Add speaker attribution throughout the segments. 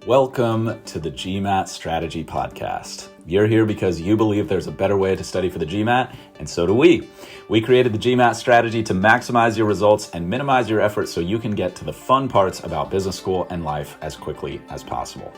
Speaker 1: Welcome to the GMAT Strategy Podcast. You're here because you believe there's a better way to study for the GMAT, and so do we. We created the GMAT strategy to maximize your results and minimize your effort so you can get to the fun parts about business school and life as quickly as possible.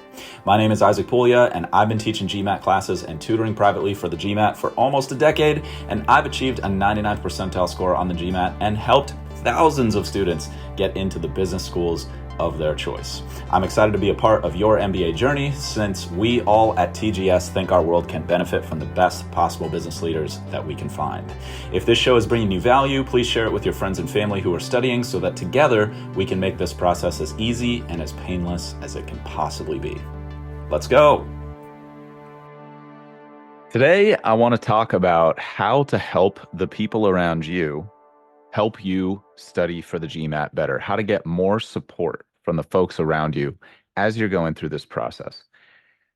Speaker 1: My name is Isaac Puglia, and I've been teaching GMAT classes and tutoring privately for the GMAT for almost a decade, and I've achieved a 99th percentile score on the GMAT and helped thousands of students get into the business schools of their choice. I'm excited to be a part of your MBA journey since we all at TGS think our world can benefit from the best possible business leaders that we can find. If this show is bringing you value, please share it with your friends and family who are studying so that together we can make this process as easy and as painless as it can possibly be. Let's go. Today, I want to talk about how to help the people around you help you study for the GMAT better, how to get more support from the folks around you as you're going through this process.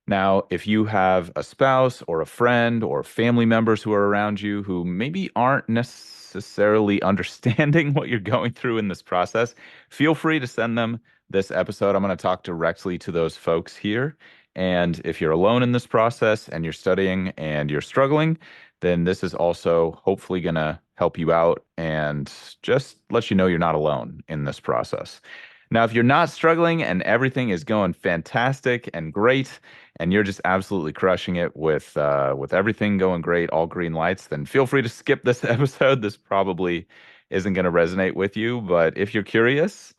Speaker 1: Now, if you have a spouse or a friend or family members who are around you who maybe aren't necessarily understanding what you're going through in this process, feel free to send them this episode. I'm going to talk directly to those folks here. And if you're alone in this process and you're studying and you're struggling, then this is also hopefully going to help you out and just let you know you're not alone in this process. Now, if you're not struggling and everything is going fantastic and great, and you're just absolutely crushing it with everything going great, all green lights, then feel free to skip this episode. This probably isn't going to resonate with you, but if you're curious,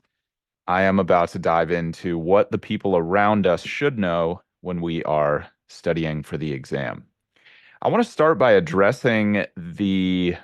Speaker 1: I am about to dive into what the people around us should know when we are studying for the exam. I want to start by addressing the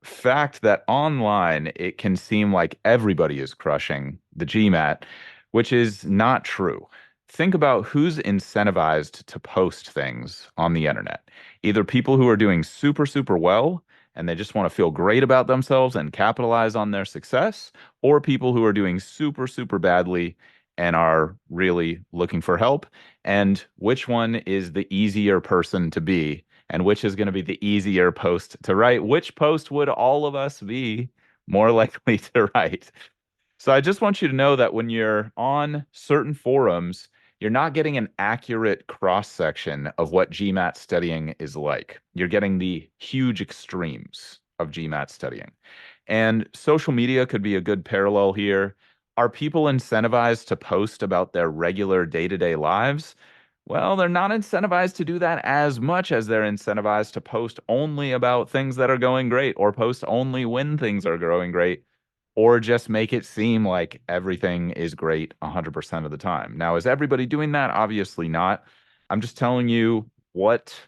Speaker 1: fact that online it can seem like everybody is crushing the GMAT, which is not true. Think about who's incentivized to post things on the internet. Either people who are doing super, super well and they just want to feel great about themselves and capitalize on their success, or people who are doing super, super badly and are really looking for help. And which one is the easier person to be? And which is going to be the easier post to write? Which post would all of us be more likely to write? So I just want you to know that when you're on certain forums, you're not getting an accurate cross-section of what GMAT studying is like. You're getting the huge extremes of GMAT studying. And social media could be a good parallel here. Are people incentivized to post about their regular day-to-day lives? Well, they're not incentivized to do that as much as they're incentivized to post only about things that are going great, or post only when things are going great, or just make it seem like everything is great 100% of the time. Now, is everybody doing that? Obviously not. I'm just telling you what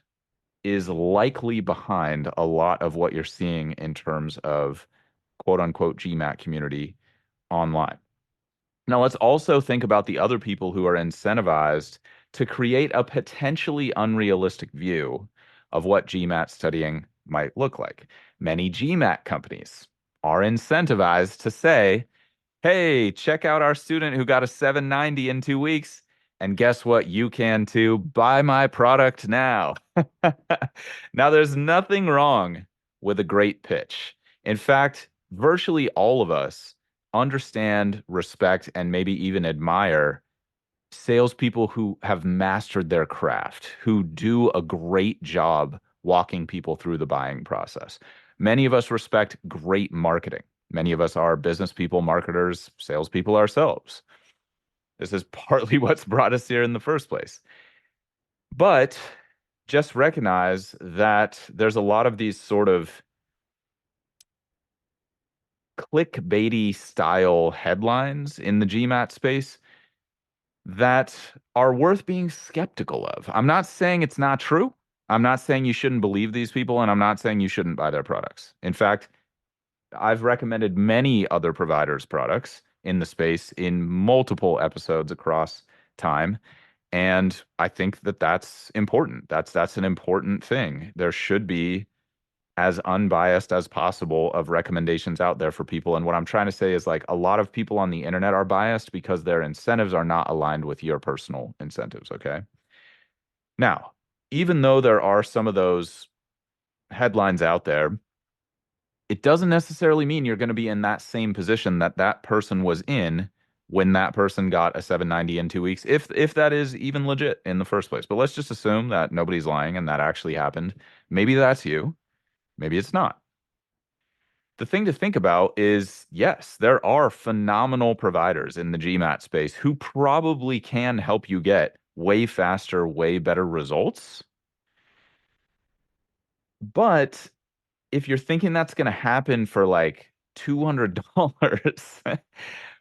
Speaker 1: is likely behind a lot of what you're seeing in terms of quote unquote GMAT community online. Now, let's also think about the other people who are incentivized to create a potentially unrealistic view of what GMAT studying might look like. Many GMAT companies are incentivized to say, hey, check out our student who got a 790 in 2 weeks. And guess what? You can too. Buy my product now. Now, there's nothing wrong with a great pitch. In fact, virtually all of us understand, respect, and maybe even admire salespeople who have mastered their craft, who do a great job walking people through the buying process. Many of us respect great marketing. Many of us are business people, marketers, salespeople ourselves. This is partly what's brought us here in the first place. But just recognize that there's a lot of these sort of clickbaity style headlines in the GMAT space that are worth being skeptical of. I'm not saying it's not true. I'm not saying you shouldn't believe these people, and I'm not saying you shouldn't buy their products. In fact, I've recommended many other providers' products in the space in multiple episodes across time. And I think that that's important. That's an important thing. There should be as unbiased as possible of recommendations out there for people. And what I'm trying to say is, like, a lot of people on the internet are biased because their incentives are not aligned with your personal incentives, okay? Now, even though there are some of those headlines out there, it doesn't necessarily mean you're going to be in that same position that that person was in when that person got a 790 in 2 weeks, if that is even legit in the first place. But let's just assume that nobody's lying and that actually happened. Maybe that's you. Maybe it's not. The thing to think about is yes, there are phenomenal providers in the GMAT space who probably can help you get way faster, way better results. But if you're thinking that's going to happen for like $200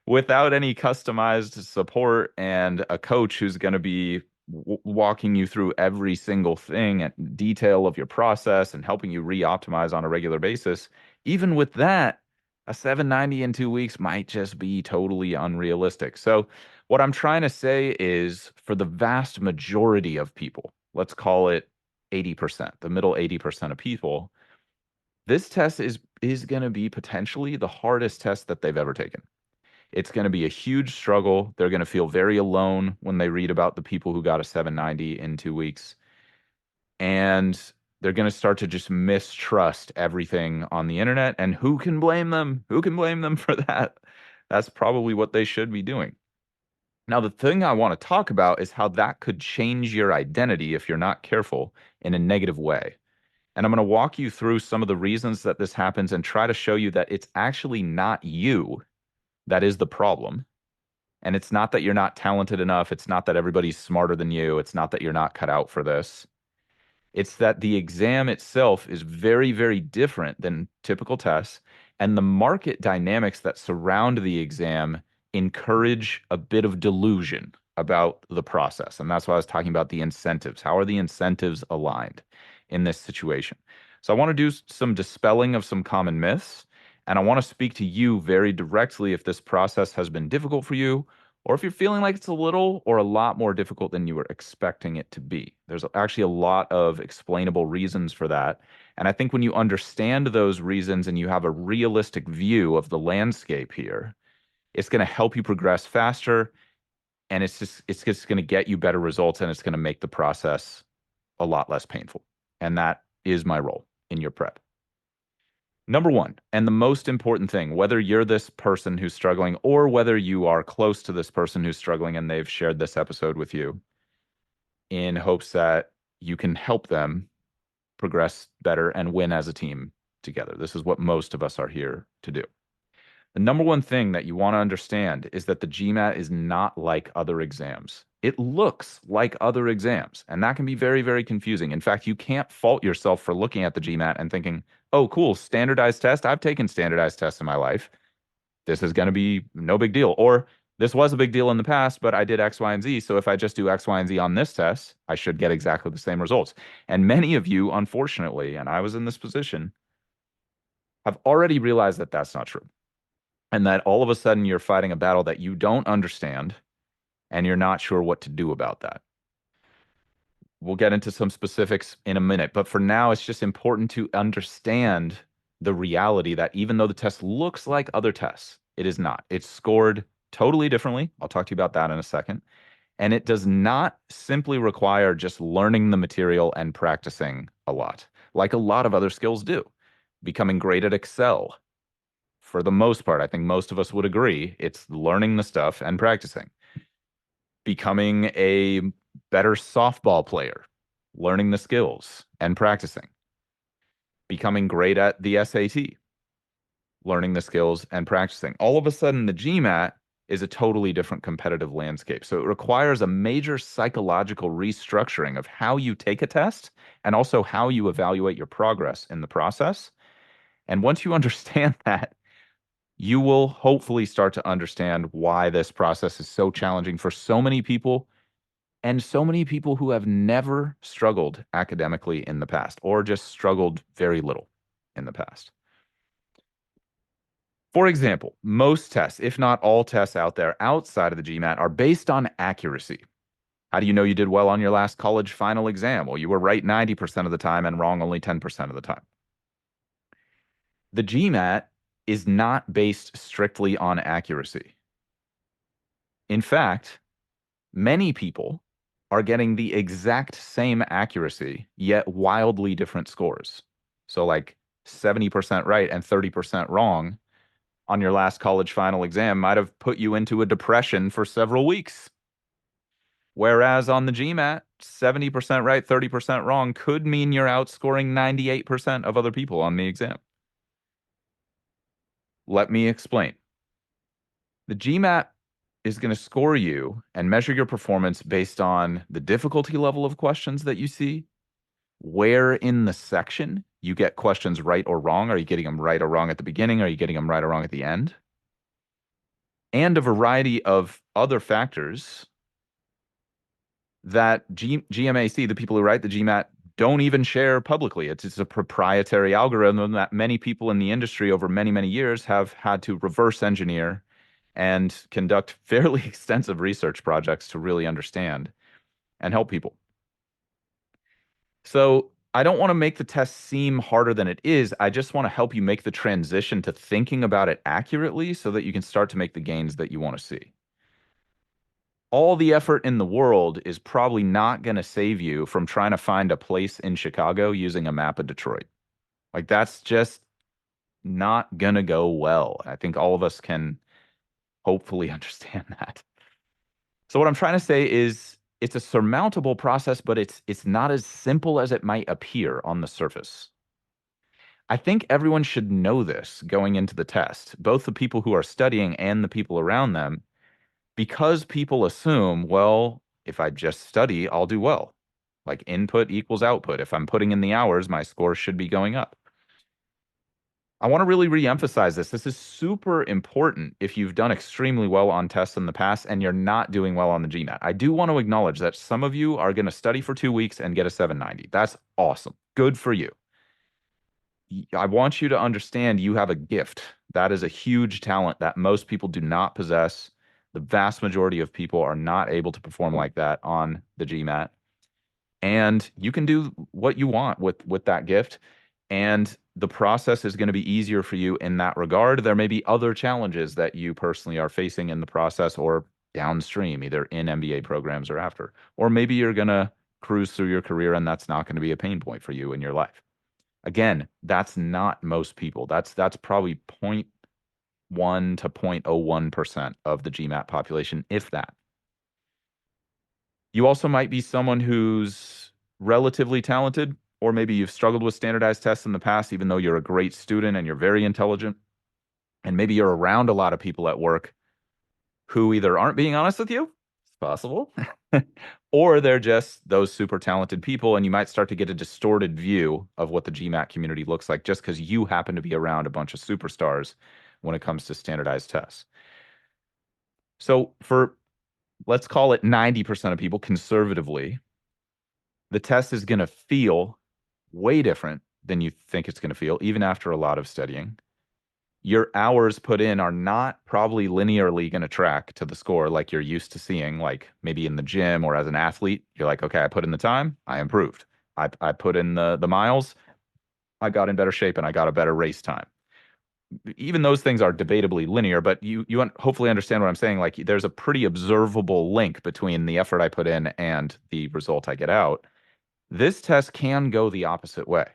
Speaker 1: without any customized support and a coach who's going to be walking you through every single thing and detail of your process and helping you re-optimize on a regular basis, even with that, a 790 in 2 weeks might just be totally unrealistic. So, what I'm trying to say is for the vast majority of people, let's call it 80%, the middle 80% of people, this test is going to be potentially the hardest test that they've ever taken. It's going to be a huge struggle. They're going to feel very alone when they read about the people who got a 790 in 2 weeks. And they're going to start to just mistrust everything on the internet. And who can blame them? Who can blame them for that? That's probably what they should be doing. Now, the thing I want to talk about is how that could change your identity if you're not careful in a negative way. And I'm going to walk you through some of the reasons that this happens and try to show you that it's actually not you that is the problem. And it's not that you're not talented enough. It's not that everybody's smarter than you. It's not that you're not cut out for this. It's that the exam itself is very, very different than typical tests. And the market dynamics that surround the exam encourage a bit of delusion about the process. And that's why I was talking about the incentives. How are the incentives aligned in this situation? So I want to do some dispelling of some common myths. And I want to speak to you very directly if this process has been difficult for you or if you're feeling like it's a little or a lot more difficult than you were expecting it to be. There's actually a lot of explainable reasons for that. And I think when you understand those reasons and you have a realistic view of the landscape here, it's going to help you progress faster and it's just going to get you better results and it's going to make the process a lot less painful. And that is my role in your prep. Number one, and the most important thing, whether you're this person who's struggling or whether you are close to this person who's struggling and they've shared this episode with you in hopes that you can help them progress better and win as a team together. This is what most of us are here to do. The number one thing that you want to understand is that the GMAT is not like other exams. It looks like other exams, and that can be very, very confusing. In fact, you can't fault yourself for looking at the GMAT and thinking, oh, cool, standardized test. I've taken standardized tests in my life. This is going to be no big deal. Or this was a big deal in the past, but I did X, Y, and Z. So if I just do X, Y, and Z on this test, I should get exactly the same results. And many of you, unfortunately, and I was in this position, have already realized that that's not true and that all of a sudden you're fighting a battle that you don't understand and you're not sure what to do about that. We'll get into some specifics in a minute, but for now, it's just important to understand the reality that even though the test looks like other tests, it is not. It's scored totally differently. I'll talk to you about that in a second. And it does not simply require just learning the material and practicing a lot, like a lot of other skills do. Becoming great at Excel, for the most part, I think most of us would agree, it's learning the stuff and practicing. Becoming a better softball player, learning the skills and practicing. Becoming great at the SAT, learning the skills and practicing. All of a sudden, the GMAT is a totally different competitive landscape. So it requires a major psychological restructuring of how you take a test and also how you evaluate your progress in the process. And once you understand that, you will hopefully start to understand why this process is so challenging for so many people and so many people who have never struggled academically in the past or just struggled very little in the past. For example, most tests, if not all tests out there outside of the GMAT, are based on accuracy. How do you know you did well on your last college final exam? Well, you were right 90% of the time and wrong only 10% of the time. The GMAT is not based strictly on accuracy. In fact, many people are getting the exact same accuracy, yet wildly different scores. So, like 70% right and 30% wrong on your last college final exam might have put you into a depression for several weeks. Whereas on the GMAT, 70% right, 30% wrong could mean you're outscoring 98% of other people on the exam. Let me explain. The GMAT is going to score you and measure your performance based on the difficulty level of questions that you see, where in the section you get questions right or wrong. Are you getting them right or wrong at the beginning? Are you getting them right or wrong at the end? And a variety of other factors that GMAC, the people who write the GMAT, don't even share publicly. It's a proprietary algorithm that many people in the industry over many, many years have had to reverse engineer and conduct fairly extensive research projects to really understand and help people. So I don't want to make the test seem harder than it is. I just want to help you make the transition to thinking about it accurately so that you can start to make the gains that you want to see. All the effort in the world is probably not going to save you from trying to find a place in Chicago using a map of Detroit. Like that's just not going to go well. I think all of us can hopefully understand that. So what I'm trying to say is it's a surmountable process, but it's not as simple as it might appear on the surface. I think everyone should know this going into the test, both the people who are studying and the people around them, because people assume, well, if I just study, I'll do well. Like input equals output. If I'm putting in the hours, my score should be going up. I want to really re-emphasize this. This is super important if you've done extremely well on tests in the past and you're not doing well on the GMAT. I do want to acknowledge that some of you are going to study for 2 weeks and get a 790. That's awesome. Good for you. I want you to understand you have a gift. That is a huge talent that most people do not possess. The vast majority of people are not able to perform like that on the GMAT. And you can do what you want with that gift. And the process is going to be easier for you in that regard. There may be other challenges that you personally are facing in the process or downstream, either in MBA programs or after. Or maybe you're going to cruise through your career and that's not going to be a pain point for you in your life. Again, that's not most people. That's probably 0.1 to 0.01% of the GMAT population, if that. You also might be someone who's relatively talented, or maybe you've struggled with standardized tests in the past, even though you're a great student and you're very intelligent. And maybe you're around a lot of people at work who either aren't being honest with you, it's possible, or they're just those super talented people, and you might start to get a distorted view of what the GMAT community looks like just because you happen to be around a bunch of superstars when it comes to standardized tests. So for, let's call it 90% of people conservatively, the test is going to feel way different than you think it's going to feel, even after a lot of studying. Your hours put in are not probably linearly going to track to the score like you're used to seeing, like maybe in the gym or as an athlete. You're like, okay, I put in the time, I improved. I put in the miles, I got in better shape and I got a better race time. Even those things are debatably linear, but you hopefully understand what I'm saying. Like there's a pretty observable link between the effort I put in and the result I get out. This test can go the opposite way.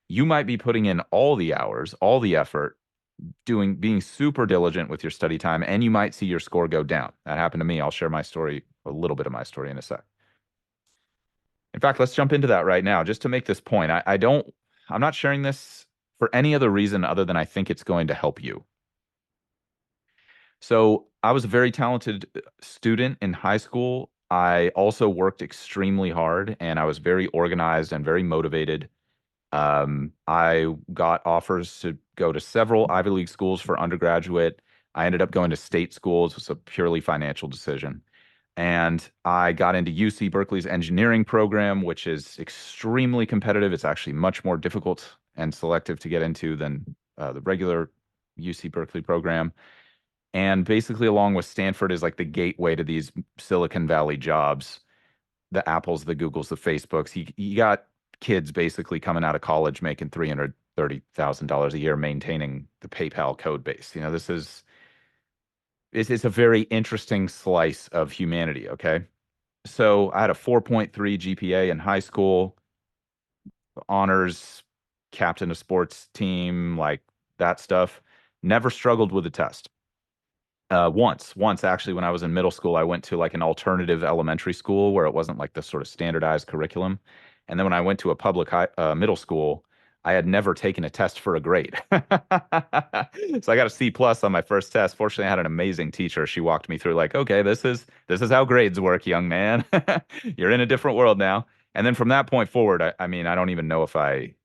Speaker 1: You might be putting in all the hours, all the effort, being super diligent with your study time, and you might see your score go down. That happened to me. I'll share my story, a little bit of my story in a sec. In fact, let's jump into that right now, just to make this point. I'm not sharing this for any other reason other than I think it's going to help you. So I was a very talented student in high school. I also worked extremely hard and I was very organized and very motivated. I got offers to go to several Ivy League schools for undergraduate. I ended up going to state schools. It was a purely financial decision. And I got into UC Berkeley's engineering program, which is extremely competitive. It's actually much more difficult and selective to get into than the regular UC Berkeley program. And basically, along with Stanford, is like the gateway to these Silicon Valley jobs, the Apples, the Googles, the Facebooks. You got kids basically coming out of college making $330,000 a year maintaining the PayPal code base. You know, it's a very interesting slice of humanity, okay? So I had a 4.3 GPA in high school, honors, captain of sports team, like that stuff. Never struggled with a test. Once actually, when I was in middle school, I went to like an alternative elementary school where it wasn't like the sort of standardized curriculum. And then when I went to a public middle school, I had never taken a test for a grade. So I got a C plus on my first test. Fortunately, I had an amazing teacher. She walked me through like, okay, this is how grades work, young man. You're in a different world now. And then from that point forward, I mean, I don't even know if I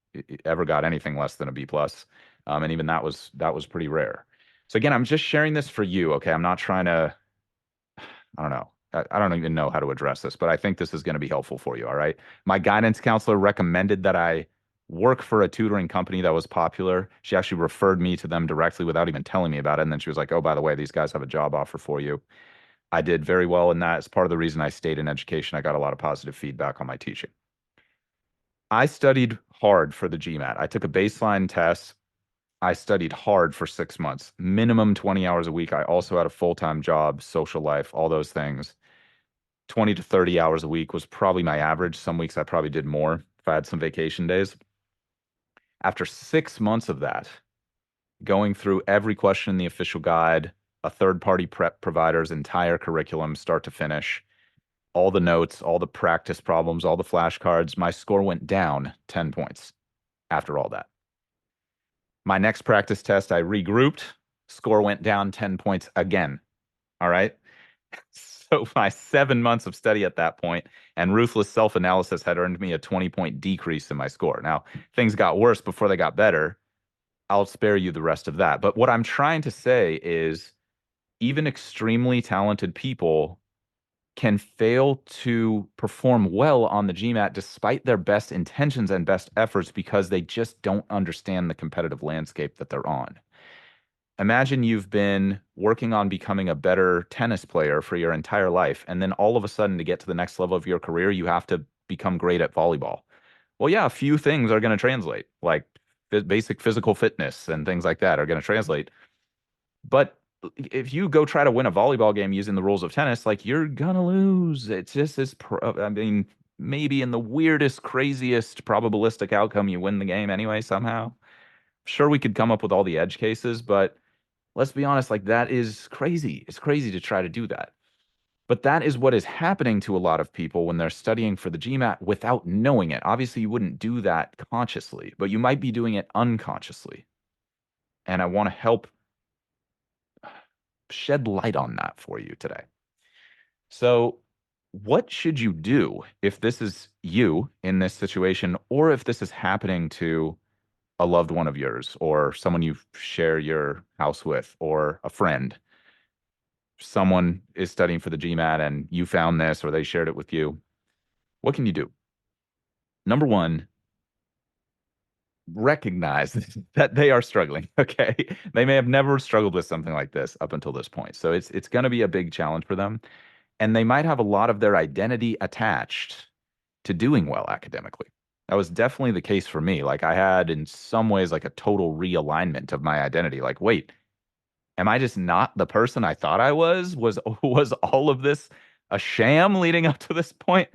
Speaker 1: ever got anything less than a B plus. And even that was pretty rare. So again, I'm just sharing this for you. Okay. I'm not trying to, I don't know. I don't even know how to address this, but I think this is going to be helpful for you. All right. My guidance counselor recommended that I work for a tutoring company that was popular. She actually referred me to them directly without even telling me about it. And then she was like, oh, by the way, these guys have a job offer for you. I did very well in that. It's part of the reason I stayed in education. I got a lot of positive feedback on my teaching. I studied hard for the GMAT. I took a baseline test. I studied hard for 6 months, minimum 20 hours a week. I also had a full-time job, social life, all those things. 20 to 30 hours a week was probably my average. Some weeks I probably did more if I had some vacation days. After 6 months of that, going through every question in the official guide, a third-party prep provider's entire curriculum, start to finish, all the notes, all the practice problems, all the flashcards, my score went down 10 points after all that. My next practice test, I regrouped, score went down 10 points again. All right. So my 7 months of study at that point and ruthless self-analysis had earned me a 20-point decrease in my score. Now, things got worse before they got better. I'll spare you the rest of that. But what I'm trying to say is even extremely talented people can fail to perform well on the GMAT despite their best intentions and best efforts because they just don't understand the competitive landscape that they're on. Imagine you've been working on becoming a better tennis player for your entire life, and then all of a sudden, to get to the next level of your career, you have to become great at volleyball. Well, yeah, a few things are going to translate, like basic physical fitness and things like that are going to translate. But if you go try to win a volleyball game using the rules of tennis, like you're gonna lose. It's just I mean, maybe in the weirdest, craziest probabilistic outcome, you win the game anyway somehow. Sure, we could come up with all the edge cases, but let's be honest, like that is crazy. It's crazy to try to do that. But that is what is happening to a lot of people when they're studying for the GMAT without knowing it. Obviously, you wouldn't do that consciously, but you might be doing it unconsciously. And I want to help shed light on that for you today. So, what should you do if this is you in this situation, or if this is happening to a loved one of yours, or someone you share your house with, or a friend? Someone is studying for the GMAT and you found this, or they shared it with you. What can you do? Number one, recognize that they are struggling. Okay. They may have never struggled with something like this up until this point. So it's going to be a big challenge for them. And they might have a lot of their identity attached to doing well academically. That was definitely the case for me. Like I had in some ways like a total realignment of my identity. Like, wait, am I just not the person I thought I was? Was all of this a sham leading up to this point?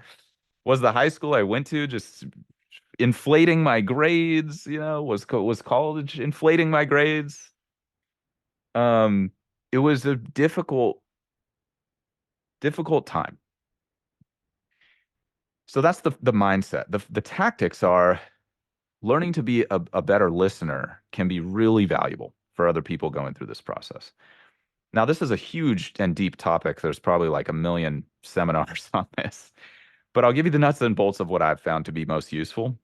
Speaker 1: Was the high school I went to just inflating my grades? Was college inflating my grades? Um, it was a difficult time. So that's the mindset. The tactics are learning to be a better listener can be really valuable for other people going through this process. Now, this is a huge and deep topic. There's probably like a million seminars on this, but I'll give you the nuts and bolts of what I've found to be most useful.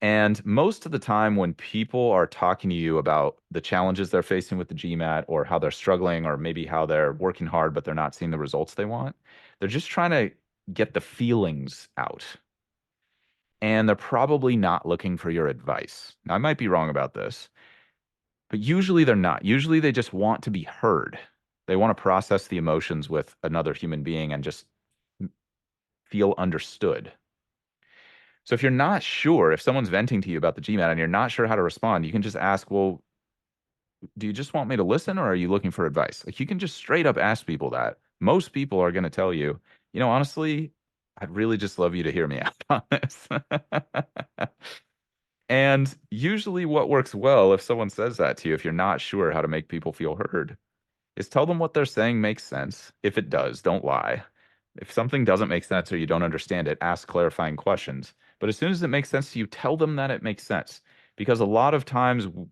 Speaker 1: And most of the time, when people are talking to you about the challenges they're facing with the GMAT or how they're struggling or maybe how they're working hard, but they're not seeing the results they want, they're just trying to get the feelings out. And they're probably not looking for your advice. Now, I might be wrong about this, but usually they're not. Usually they just want to be heard. They want to process the emotions with another human being and just feel understood. So if you're not sure, if someone's venting to you about the GMAT and you're not sure how to respond, you can just ask, well, do you just want me to listen or are you looking for advice? Like you can just straight up ask people that. Most people are going to tell you, honestly, I'd really just love you to hear me out on this. And usually, what works well if someone says that to you, if you're not sure how to make people feel heard, is tell them what they're saying makes sense. If it does, don't lie. If something doesn't make sense or you don't understand it, ask clarifying questions. But as soon as it makes sense to you, tell them that it makes sense. Because a lot of times, I don't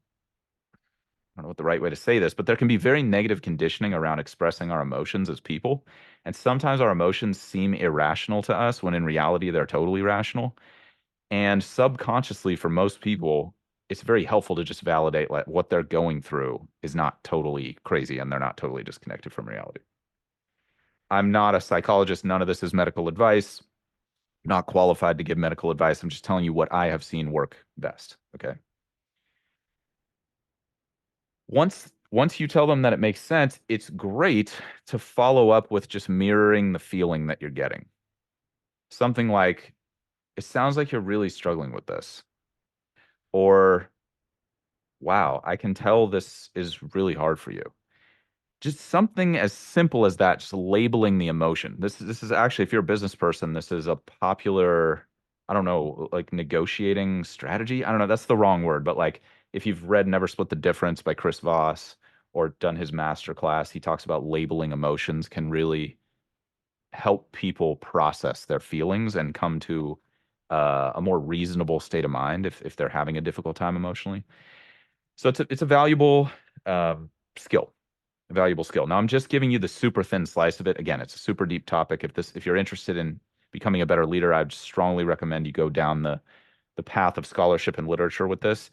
Speaker 1: know what the right way to say this, but there can be very negative conditioning around expressing our emotions as people. And sometimes our emotions seem irrational to us when in reality they're totally rational. And subconsciously, for most people, it's very helpful to just validate like what they're going through is not totally crazy and they're not totally disconnected from reality. I'm not a psychologist. None of this is medical advice. Not qualified to give medical advice. I'm just telling you what I have seen work best. Okay. Once you tell them that it makes sense, it's great to follow up with just mirroring the feeling that you're getting. Something like, it sounds like you're really struggling with this. Or, wow, I can tell this is really hard for you. Just something as simple as that, just labeling the emotion. This is actually, if you're a business person, this is a popular, I don't know, like negotiating strategy. I don't know, that's the wrong word, but like if you've read Never Split the Difference by Chris Voss or done his master class, he talks about labeling emotions can really help people process their feelings and come to a more reasonable state of mind if they're having a difficult time emotionally. So it's a valuable skill, a valuable skill. Now I'm just giving you the super thin slice of it. Again, it's a super deep topic. If you're interested in becoming a better leader, I'd strongly recommend you go down the path of scholarship and literature with this.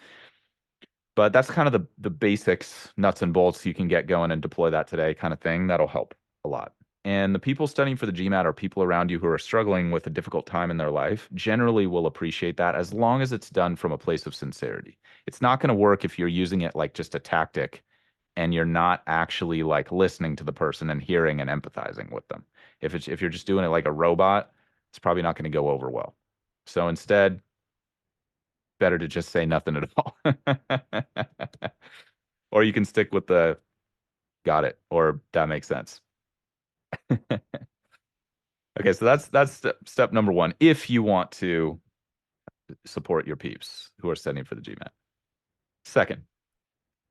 Speaker 1: But that's kind of the basics, nuts and bolts. You can get going and deploy that today, kind of thing. That'll help a lot. And the people studying for the GMAT are people around you who are struggling with a difficult time in their life. Generally, will appreciate that as long as it's done from a place of sincerity. It's not going to work if you're using it like just a tactic and you're not actually like listening to the person and hearing and empathizing with them. If you're just doing it like a robot, it's probably not going to go over well. So instead, better to just say nothing at all. Or you can stick with the got it or that makes sense. Okay, so that's step number one if you want to support your peeps who are studying for the GMAT. Second,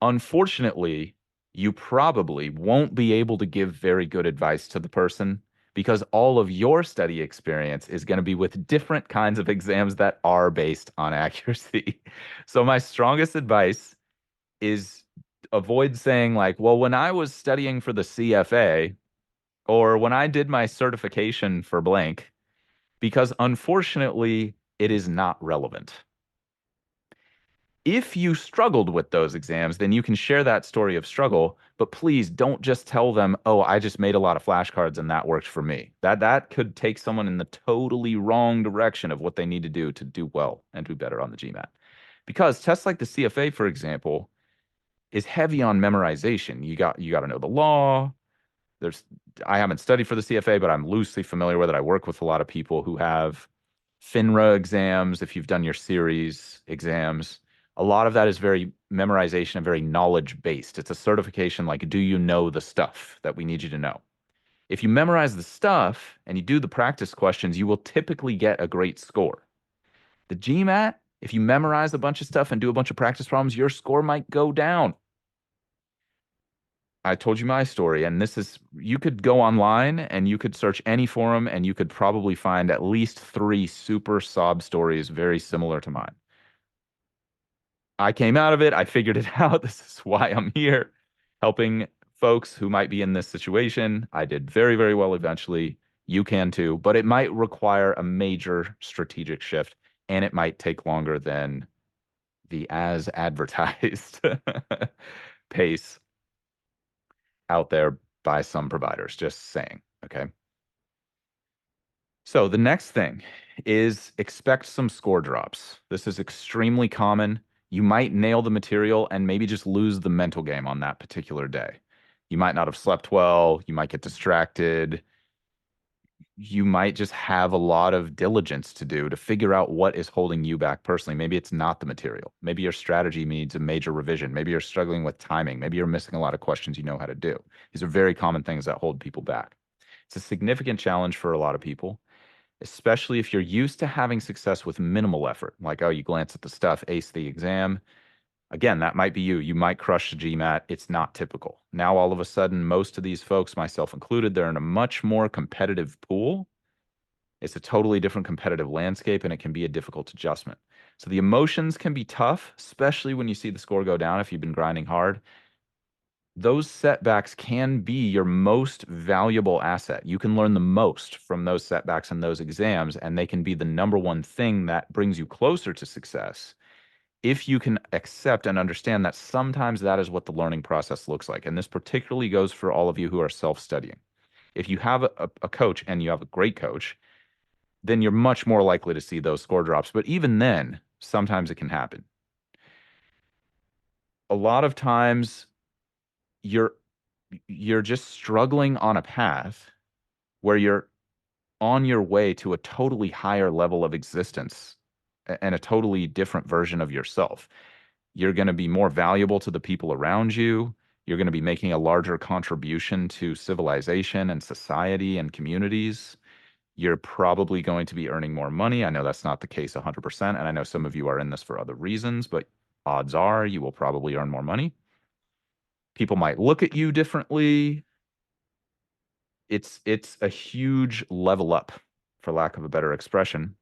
Speaker 1: unfortunately, you probably won't be able to give very good advice to the person because all of your study experience is going to be with different kinds of exams that are based on accuracy. So my strongest advice is avoid saying like, well, when I was studying for the CFA or when I did my certification for blank, because unfortunately, it is not relevant. If you struggled with those exams, then you can share that story of struggle, but please don't just tell them, "Oh, I just made a lot of flashcards and that worked for me." That could take someone in the totally wrong direction of what they need to do well and do better on the GMAT. Because tests like the CFA, for example, is heavy on memorization. You got to know the law. There's I haven't studied for the CFA, but I'm loosely familiar with it. I work with a lot of people who have FINRA exams. If you've done your series exams, a lot of that is very memorization and very knowledge based. It's a certification like, do you know the stuff that we need you to know? If you memorize the stuff and you do the practice questions, you will typically get a great score. The GMAT, if you memorize a bunch of stuff and do a bunch of practice problems, your score might go down. I told you my story, and this is you could go online and you could search any forum and you could probably find at least three super sob stories very similar to mine. I came out of it, I figured it out. This is why I'm here, helping folks who might be in this situation. I did very, very well eventually. You can too, but it might require a major strategic shift, and it might take longer than the as advertised pace out there by some providers. Just saying. Okay. So the next thing is expect some score drops. This is extremely common. You might nail the material and maybe just lose the mental game on that particular day. You might not have slept well. You might get distracted. You might just have a lot of diligence to do to figure out what is holding you back personally. Maybe it's not the material. Maybe your strategy needs a major revision. Maybe you're struggling with timing. Maybe you're missing a lot of questions you know how to do. These are very common things that hold people back. It's a significant challenge for a lot of people. especially if you're used to having success with minimal effort. Like, oh, you glance at the stuff, ace the exam. Again, that might be you. You might crush the GMAT. It's not typical. Now, all of a sudden, most of these folks, myself included, they're in a much more competitive pool. It's a totally different competitive landscape, and it can be a difficult adjustment. So the emotions can be tough, especially when you see the score go down if you've been grinding hard. Those setbacks can be your most valuable asset. You can learn the most from those setbacks and those exams, and they can be the number one thing that brings you closer to success if you can accept and understand that sometimes that is what the learning process looks like. And this particularly goes for all of you who are self-studying. If you have a coach and you have a great coach, then you're much more likely to see those score drops. But even then, sometimes it can happen. A lot of times you're you're just struggling on a path where you're on your way to a totally higher level of existence and a totally different version of yourself. You're going to be more valuable to the people around you. You're going to be making a larger contribution to civilization and society and communities. You're probably going to be earning more money. I know that's not the case 100%, and I know some of you are in this for other reasons, but odds are you will probably earn more money. People might look at you differently. It's a huge level up, for lack of a better expression.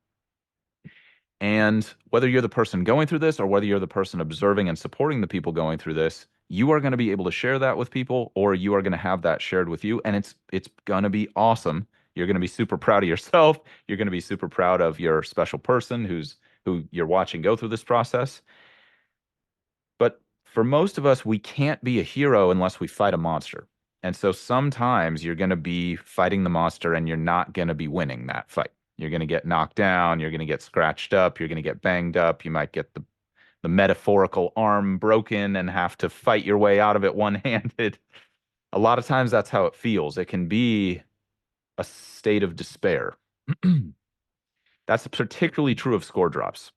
Speaker 1: And whether you're the person going through this or whether you're the person observing and supporting the people going through this, you are going to be able to share that with people, or you are going to have that shared with you, and it's going to be awesome. You're going to be super proud of yourself. You're going to be super proud of your special person who you're watching go through this process. But for most of us, we can't be a hero unless we fight a monster. And so sometimes you're going to be fighting the monster and you're not going to be winning that fight. You're going to get knocked down, you're going to get scratched up, you're going to get banged up, you might get the metaphorical arm broken and have to fight your way out of it one-handed. A lot of times that's how it feels. It can be a state of despair. That's particularly true of score drops.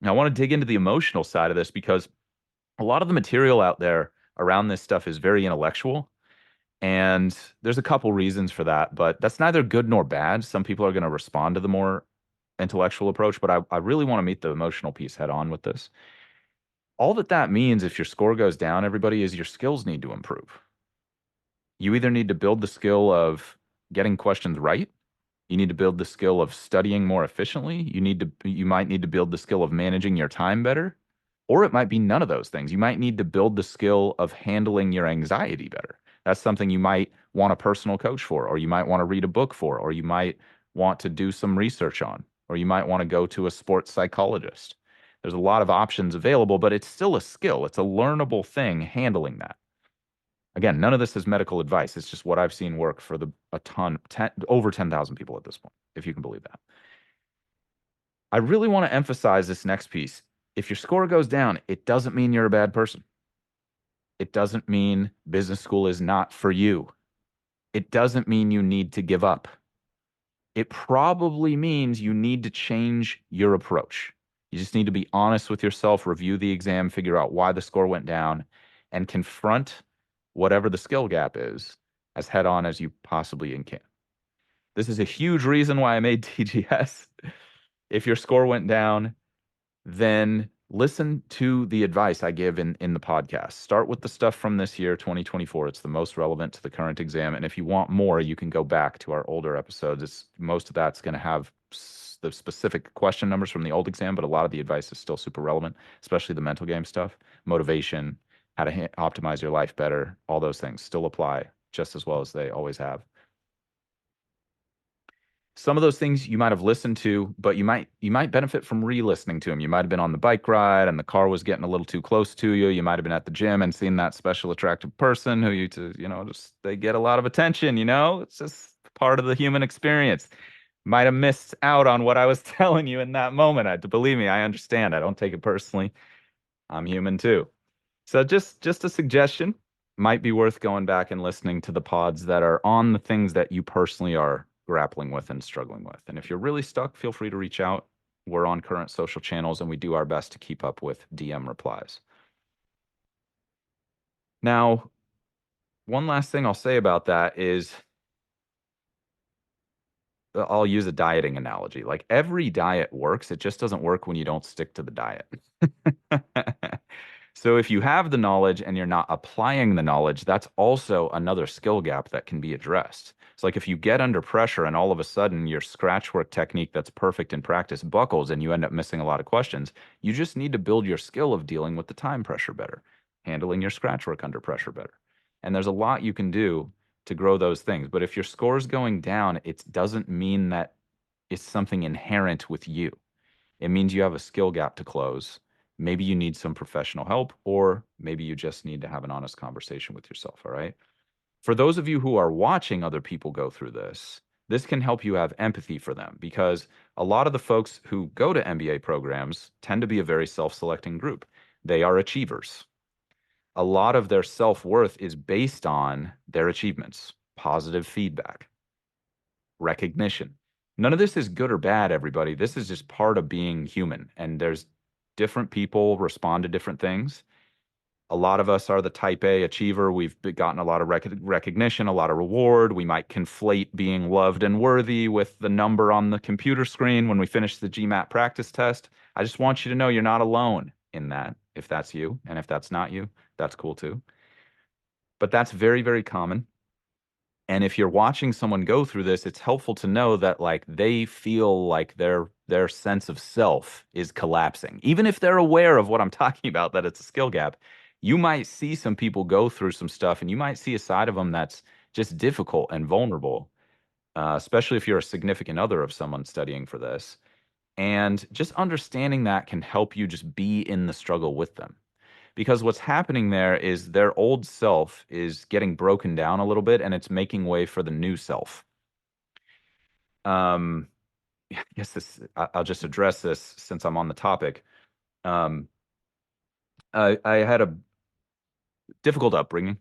Speaker 1: Now, I want to dig into the emotional side of this because a lot of the material out there around this stuff is very intellectual. And there's a couple reasons for that, but that's neither good nor bad. Some people are going to respond to the more intellectual approach, but I really want to meet the emotional piece head on with this. All that means if your score goes down, everybody, is your skills need to improve. You either need to build the skill of getting questions right. You need to build the skill of studying more efficiently. You might need to build the skill of managing your time better. Or it might be none of those things. You might need to build the skill of handling your anxiety better. That's something you might want a personal coach for, or you might want to read a book for, or you might want to do some research on, or you might want to go to a sports psychologist. There's a lot of options available, but it's still a skill. It's a learnable thing handling that. Again, none of this is medical advice. It's just what I've seen work for over 10,000 people at this point, if you can believe that. I really want to emphasize this next piece. If your score goes down, it doesn't mean you're a bad person. It doesn't mean business school is not for you. It doesn't mean you need to give up. It probably means you need to change your approach. You just need to be honest with yourself, review the exam, figure out why the score went down, and confront whatever the skill gap is as head on as you possibly can. This is a huge reason why I made TGS. If your score went down, then listen to the advice I give in the podcast. Start with the stuff from this year, 2024. It's the most relevant to the current exam. And if you want more, you can go back to our older episodes. Most of that's going to have the specific question numbers from the old exam, but a lot of the advice is still super relevant, especially the mental game stuff, motivation, how to optimize your life better. All those things still apply just as well as they always have. Some of those things you might have listened to, but you might benefit from re-listening to them. You might have been on the bike ride and the car was getting a little too close to you. You might have been at the gym and seen that special attractive person who just they get a lot of attention. It's just part of the human experience. Might have missed out on what I was telling you in that moment. Believe me, I understand. I don't take it personally. I'm human too. So just a suggestion, might be worth going back and listening to the pods that are on the things that you personally are grappling with and struggling with. And if you're really stuck, feel free to reach out. We're on current social channels and we do our best to keep up with DM replies. Now, one last thing I'll say about that is I'll use a dieting analogy. Like every diet works, it just doesn't work when you don't stick to the diet. So if you have the knowledge and you're not applying the knowledge, that's also another skill gap that can be addressed. It's like if you get under pressure and all of a sudden your scratch work technique that's perfect in practice buckles and you end up missing a lot of questions, you just need to build your skill of dealing with the time pressure better, handling your scratch work under pressure better. And there's a lot you can do to grow those things. But if your score's going down, it doesn't mean that it's something inherent with you. It means you have a skill gap to close. Maybe you need some professional help, or maybe you just need to have an honest conversation with yourself. All right. For those of you who are watching other people go through this can help you have empathy for them because a lot of the folks who go to MBA programs tend to be a very self selecting group. They are achievers. A lot of their self worth is based on their achievements, positive feedback, recognition. None of this is good or bad, everybody. This is just part of being human. And there's different people respond to different things. A lot of us are the type A achiever. We've gotten a lot of recognition, a lot of reward. We might conflate being loved and worthy with the number on the computer screen when we finish the GMAT practice test. I just want you to know you're not alone in that, if that's you. And if that's not you, that's cool too. But that's very, very common. And if you're watching someone go through this, it's helpful to know that like they feel like their sense of self is collapsing. Even if they're aware of what I'm talking about, that it's a skill gap, you might see some people go through some stuff and you might see a side of them that's just difficult and vulnerable, especially if you're a significant other of someone studying for this. And just understanding that can help you just be in the struggle with them because what's happening there is their old self is getting broken down a little bit and it's making way for the new self. Um, I guess I'll just address this since I'm on the topic. Um, I had a difficult upbringing,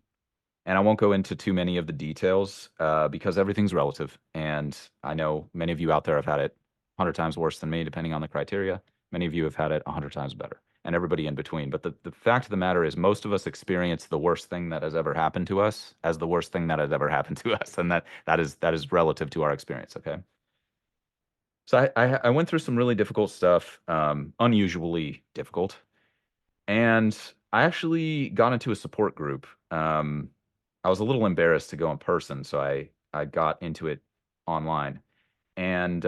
Speaker 1: and I won't go into too many of the details because everything's relative. And I know many of you out there have had it 100 times worse than me, depending on the criteria. Many of you have had it 100 times better, and everybody in between. But the fact of the matter is, most of us experience the worst thing that has ever happened to us as the worst thing that has ever happened to us, and that is relative to our experience. Okay. So I went through some really difficult stuff, unusually difficult. And I actually got into a support group. I was a little embarrassed to go in person, so I got into it online. And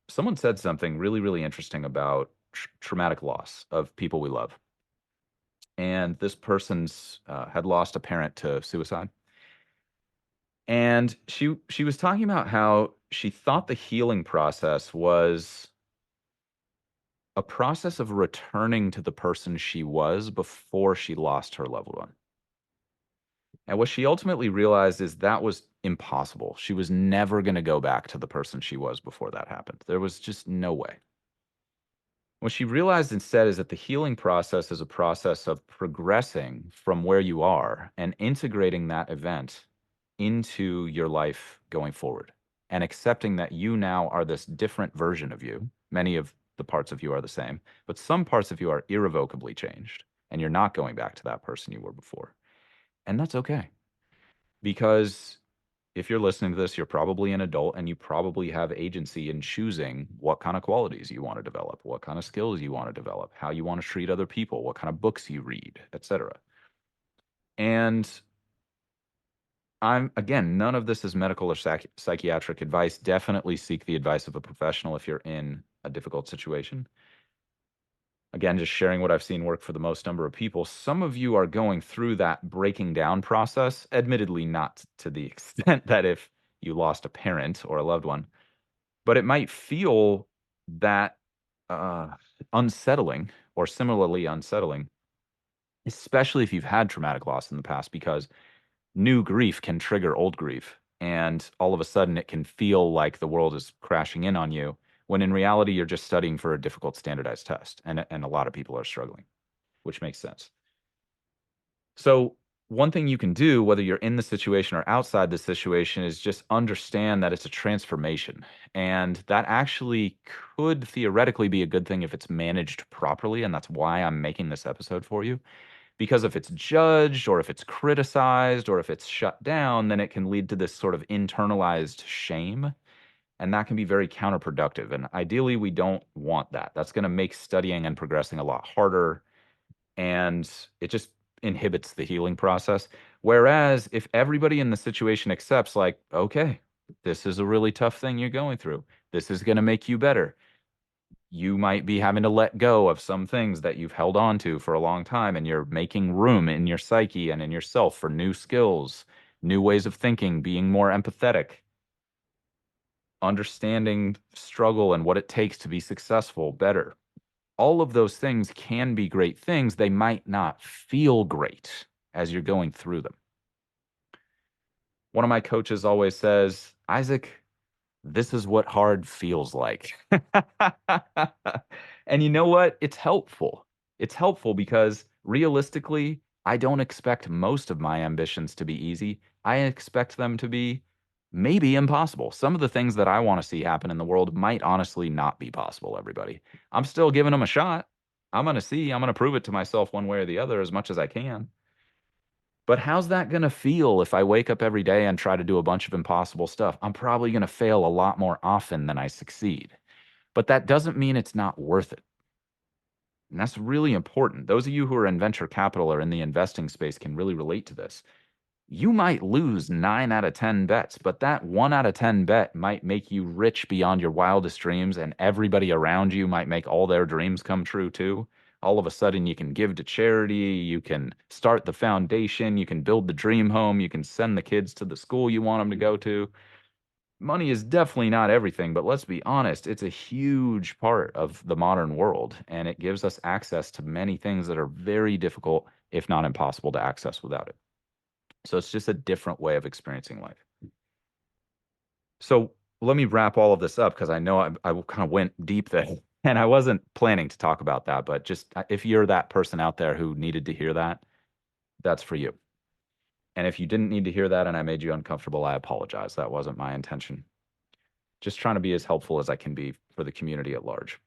Speaker 1: someone said something really, really interesting about traumatic loss of people we love. And this person's had lost a parent to suicide. And she was talking about how she thought the healing process was a process of returning to the person she was before she lost her loved one. And what she ultimately realized is that was impossible. She was never going to go back to the person she was before that happened. There was just no way. What she realized instead is that the healing process is a process of progressing from where you are and integrating that event into your life going forward and accepting that you now are this different version of you. Many of the parts of you are the same, but some parts of you are irrevocably changed and you're not going back to that person you were before. And that's okay because if you're listening to this, you're probably an adult and you probably have agency in choosing what kind of qualities you want to develop, what kind of skills you want to develop, how you want to treat other people, what kind of books you read, etc. And I'm again, none of this is medical or psychiatric advice. Definitely seek the advice of a professional if you're in a difficult situation. Again, just sharing what I've seen work for the most number of people. Some of you are going through that breaking down process, admittedly, not to the extent that if you lost a parent or a loved one, but it might feel that uh, unsettling or similarly unsettling, especially if you've had traumatic loss in the past, because new grief can trigger old grief. And all of a sudden, it can feel like the world is crashing in on you, when in reality, you're just studying for a difficult standardized test. And a lot of people are struggling, which makes sense. So, one thing you can do, whether you're in the situation or outside the situation, is just understand that it's a transformation. And that actually could theoretically be a good thing if it's managed properly. And that's why I'm making this episode for you. Because if it's judged or if it's criticized or if it's shut down, then it can lead to this sort of internalized shame. And that can be very counterproductive. And ideally, we don't want that. That's going to make studying and progressing a lot harder. And it just inhibits the healing process. Whereas if everybody in the situation accepts, like, okay, this is a really tough thing you're going through, this is going to make you better. You might be having to let go of some things that you've held on to for a long time, and you're making room in your psyche and in yourself for new skills, new ways of thinking, being more empathetic, understanding struggle and what it takes to be successful better. All of those things can be great things. They might not feel great as you're going through them. One of my coaches always says, Isaac, this is what hard feels like. And you know what? It's helpful. It's helpful because realistically, I don't expect most of my ambitions to be easy. I expect them to be maybe impossible. Some of the things that I want to see happen in the world might honestly not be possible, everybody. I'm still giving them a shot. I'm going to see. I'm going to prove it to myself one way or the other as much as I can. But how's that going to feel if I wake up every day and try to do a bunch of impossible stuff? I'm probably going to fail a lot more often than I succeed. But that doesn't mean it's not worth it. And that's really important. Those of you who are in venture capital or in the investing space can really relate to this. You might lose 9 out of 10 bets, but that 1 out of 10 bet might make you rich beyond your wildest dreams, and everybody around you might make all their dreams come true too. All of a sudden, you can give to charity, you can start the foundation, you can build the dream home, you can send the kids to the school you want them to go to. Money is definitely not everything, but let's be honest, it's a huge part of the modern world, and it gives us access to many things that are very difficult, if not impossible, to access without it. So it's just a different way of experiencing life. So let me wrap all of this up because I know I kind of went deep there and I wasn't planning to talk about that, but just if you're that person out there who needed to hear that, that's for you. And if you didn't need to hear that and I made you uncomfortable, I apologize. That wasn't my intention. Just trying to be as helpful as I can be for the community at large.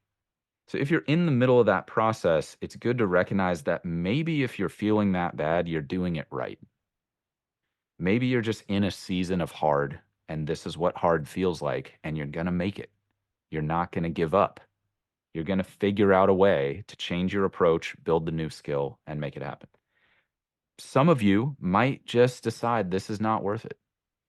Speaker 1: So if you're in the middle of that process, it's good to recognize that maybe if you're feeling that bad, you're doing it right. Maybe you're just in a season of hard, and this is what hard feels like, and you're going to make it. You're not going to give up. You're going to figure out a way to change your approach, build the new skill, and make it happen. Some of you might just decide this is not worth it.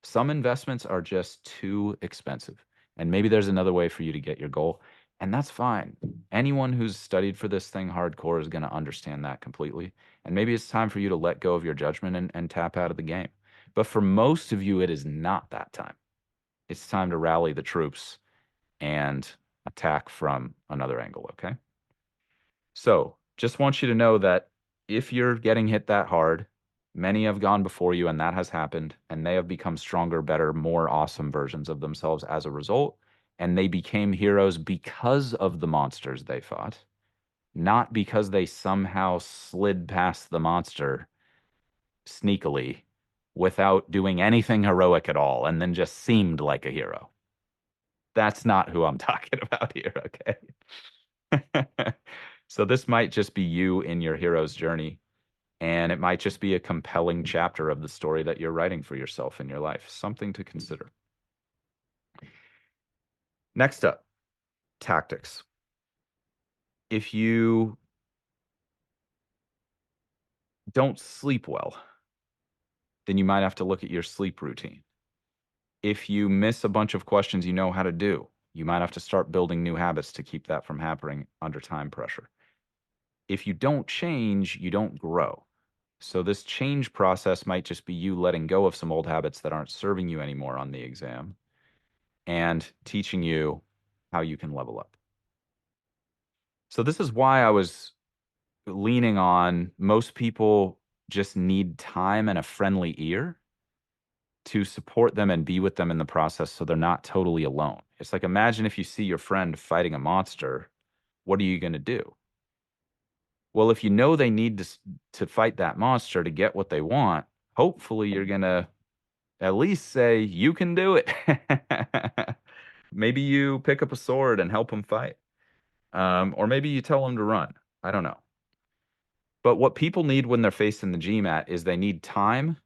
Speaker 1: Some investments are just too expensive, and maybe there's another way for you to get your goal, and that's fine. Anyone who's studied for this thing hardcore is going to understand that completely. And maybe it's time for you to let go of your judgment and tap out of the game. But for most of you, it is not that time. It's time to rally the troops and attack from another angle, okay? So just want you to know that if you're getting hit that hard, many have gone before you and that has happened, and they have become stronger, better, more awesome versions of themselves as a result. And they became heroes because of the monsters they fought, not because they somehow slid past the monster sneakily without doing anything heroic at all and then just seemed like a hero. That's not who I'm talking about here, okay? So this might just be you in your hero's journey, and it might just be a compelling chapter of the story that you're writing for yourself in your life. Something to consider. Next up, tactics. If you don't sleep well, then you might have to look at your sleep routine. If you miss a bunch of questions you know how to do, you might have to start building new habits to keep that from happening under time pressure. If you don't change, you don't grow. So this change process might just be you letting go of some old habits that aren't serving you anymore on the exam and teaching you how you can level up. So this is why I was leaning on most people just need time and a friendly ear to support them and be with them in the process so they're not totally alone. It's like imagine if you see your friend fighting a monster, what are you going to do? Well, if you know they need to fight that monster to get what they want, hopefully you're going to at least say you can do it. Maybe you pick up a sword and help them fight. Or maybe you tell them to run. I don't know. But what people need when they're facing the GMAT is they need time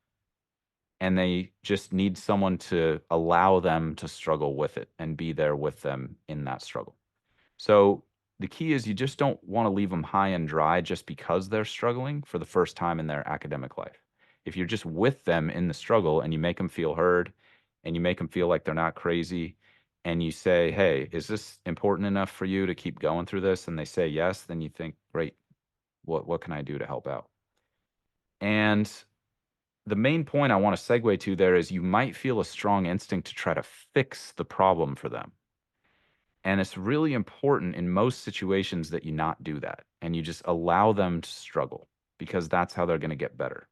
Speaker 1: and they just need someone to allow them to struggle with it and be there with them in that struggle. So the key is you just don't want to leave them high and dry just because they're struggling for the first time in their academic life. If you're just with them in the struggle and you make them feel heard and you make them feel like they're not crazy and you say, "Hey, is this important enough for you to keep going through this?" and they say yes, then you think, "Great, what can I do to help out?" And the main point I want to segue to there is you might feel a strong instinct to try to fix the problem for them. And it's really important in most situations that you not do that and you just allow them to struggle because that's how they're going to get better.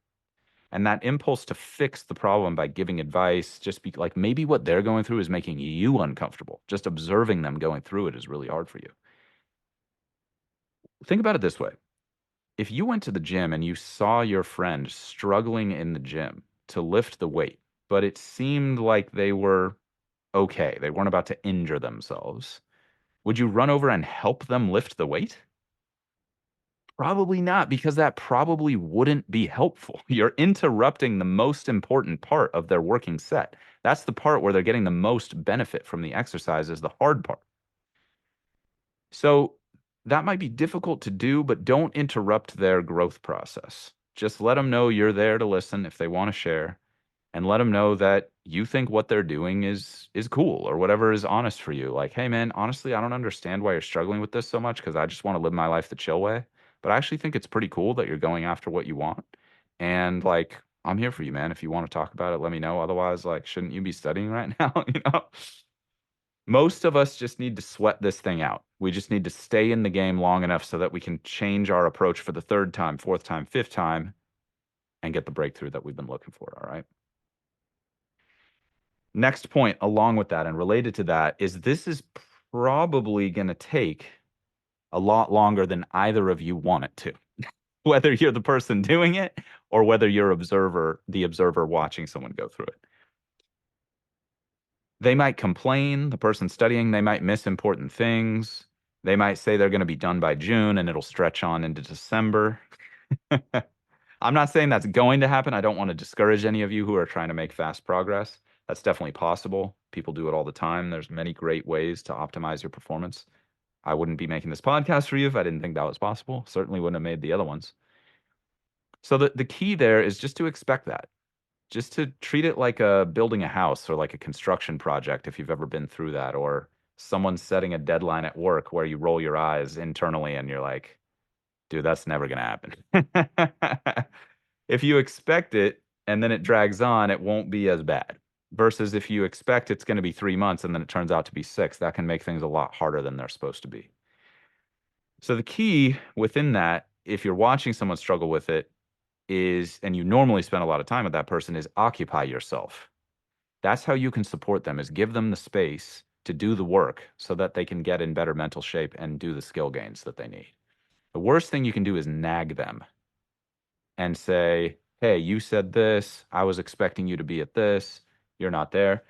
Speaker 1: And that impulse to fix the problem by giving advice, just be like maybe what they're going through is making you uncomfortable. Just observing them going through it is really hard for you. Think about it this way. If you went to the gym and you saw your friend struggling in the gym to lift the weight, but it seemed like they were okay, they weren't about to injure themselves, would you run over and help them lift the weight? Probably not, because that probably wouldn't be helpful. You're interrupting the most important part of their working set. That's the part where they're getting the most benefit from the exercise, is the hard part. So that might be difficult to do, but don't interrupt their growth process. Just let them know you're there to listen if they want to share, and let them know that you think what they're doing is cool or whatever is honest for you. Like, hey man, honestly, I don't understand why you're struggling with this so much because I just want to live my life the chill way. But I actually think it's pretty cool that you're going after what you want. And like, I'm here for you, man. If you want to talk about it, let me know. Otherwise, like, shouldn't you be studying right now? You know? Most of us just need to sweat this thing out. We just need to stay in the game long enough so that we can change our approach for the third time, fourth time, fifth time, and get the breakthrough that we've been looking for. All right. Next point, along with that and related to that, is this is probably going to take a lot longer than either of you want it to, whether you're the person doing it or whether you're the observer watching someone go through it. They might complain, the person studying, they might miss important things. They might say they're going to be done by June and it'll stretch on into December. I'm not saying that's going to happen. I don't want to discourage any of you who are trying to make fast progress. That's definitely possible. People do it all the time. There's many great ways to optimize your performance. I wouldn't be making this podcast for you if I didn't think that was possible. Certainly wouldn't have made the other ones. So the key there is just to expect that. Just to treat it like building a house or like a construction project if you've ever been through that, or someone setting a deadline at work where you roll your eyes internally and you're like, dude, that's never going to happen. If you expect it and then it drags on, it won't be as bad. Versus if you expect it's going to be 3 months and then it turns out to be six, that can make things a lot harder than they're supposed to be. So the key within that, if you're watching someone struggle with it, is, and you normally spend a lot of time with that person, is occupy yourself. That's how you can support them, is give them the space to do the work so that they can get in better mental shape and do the skill gains that they need. The worst thing you can do is nag them and say, hey, you said this. I was expecting you to be at this. You're not there.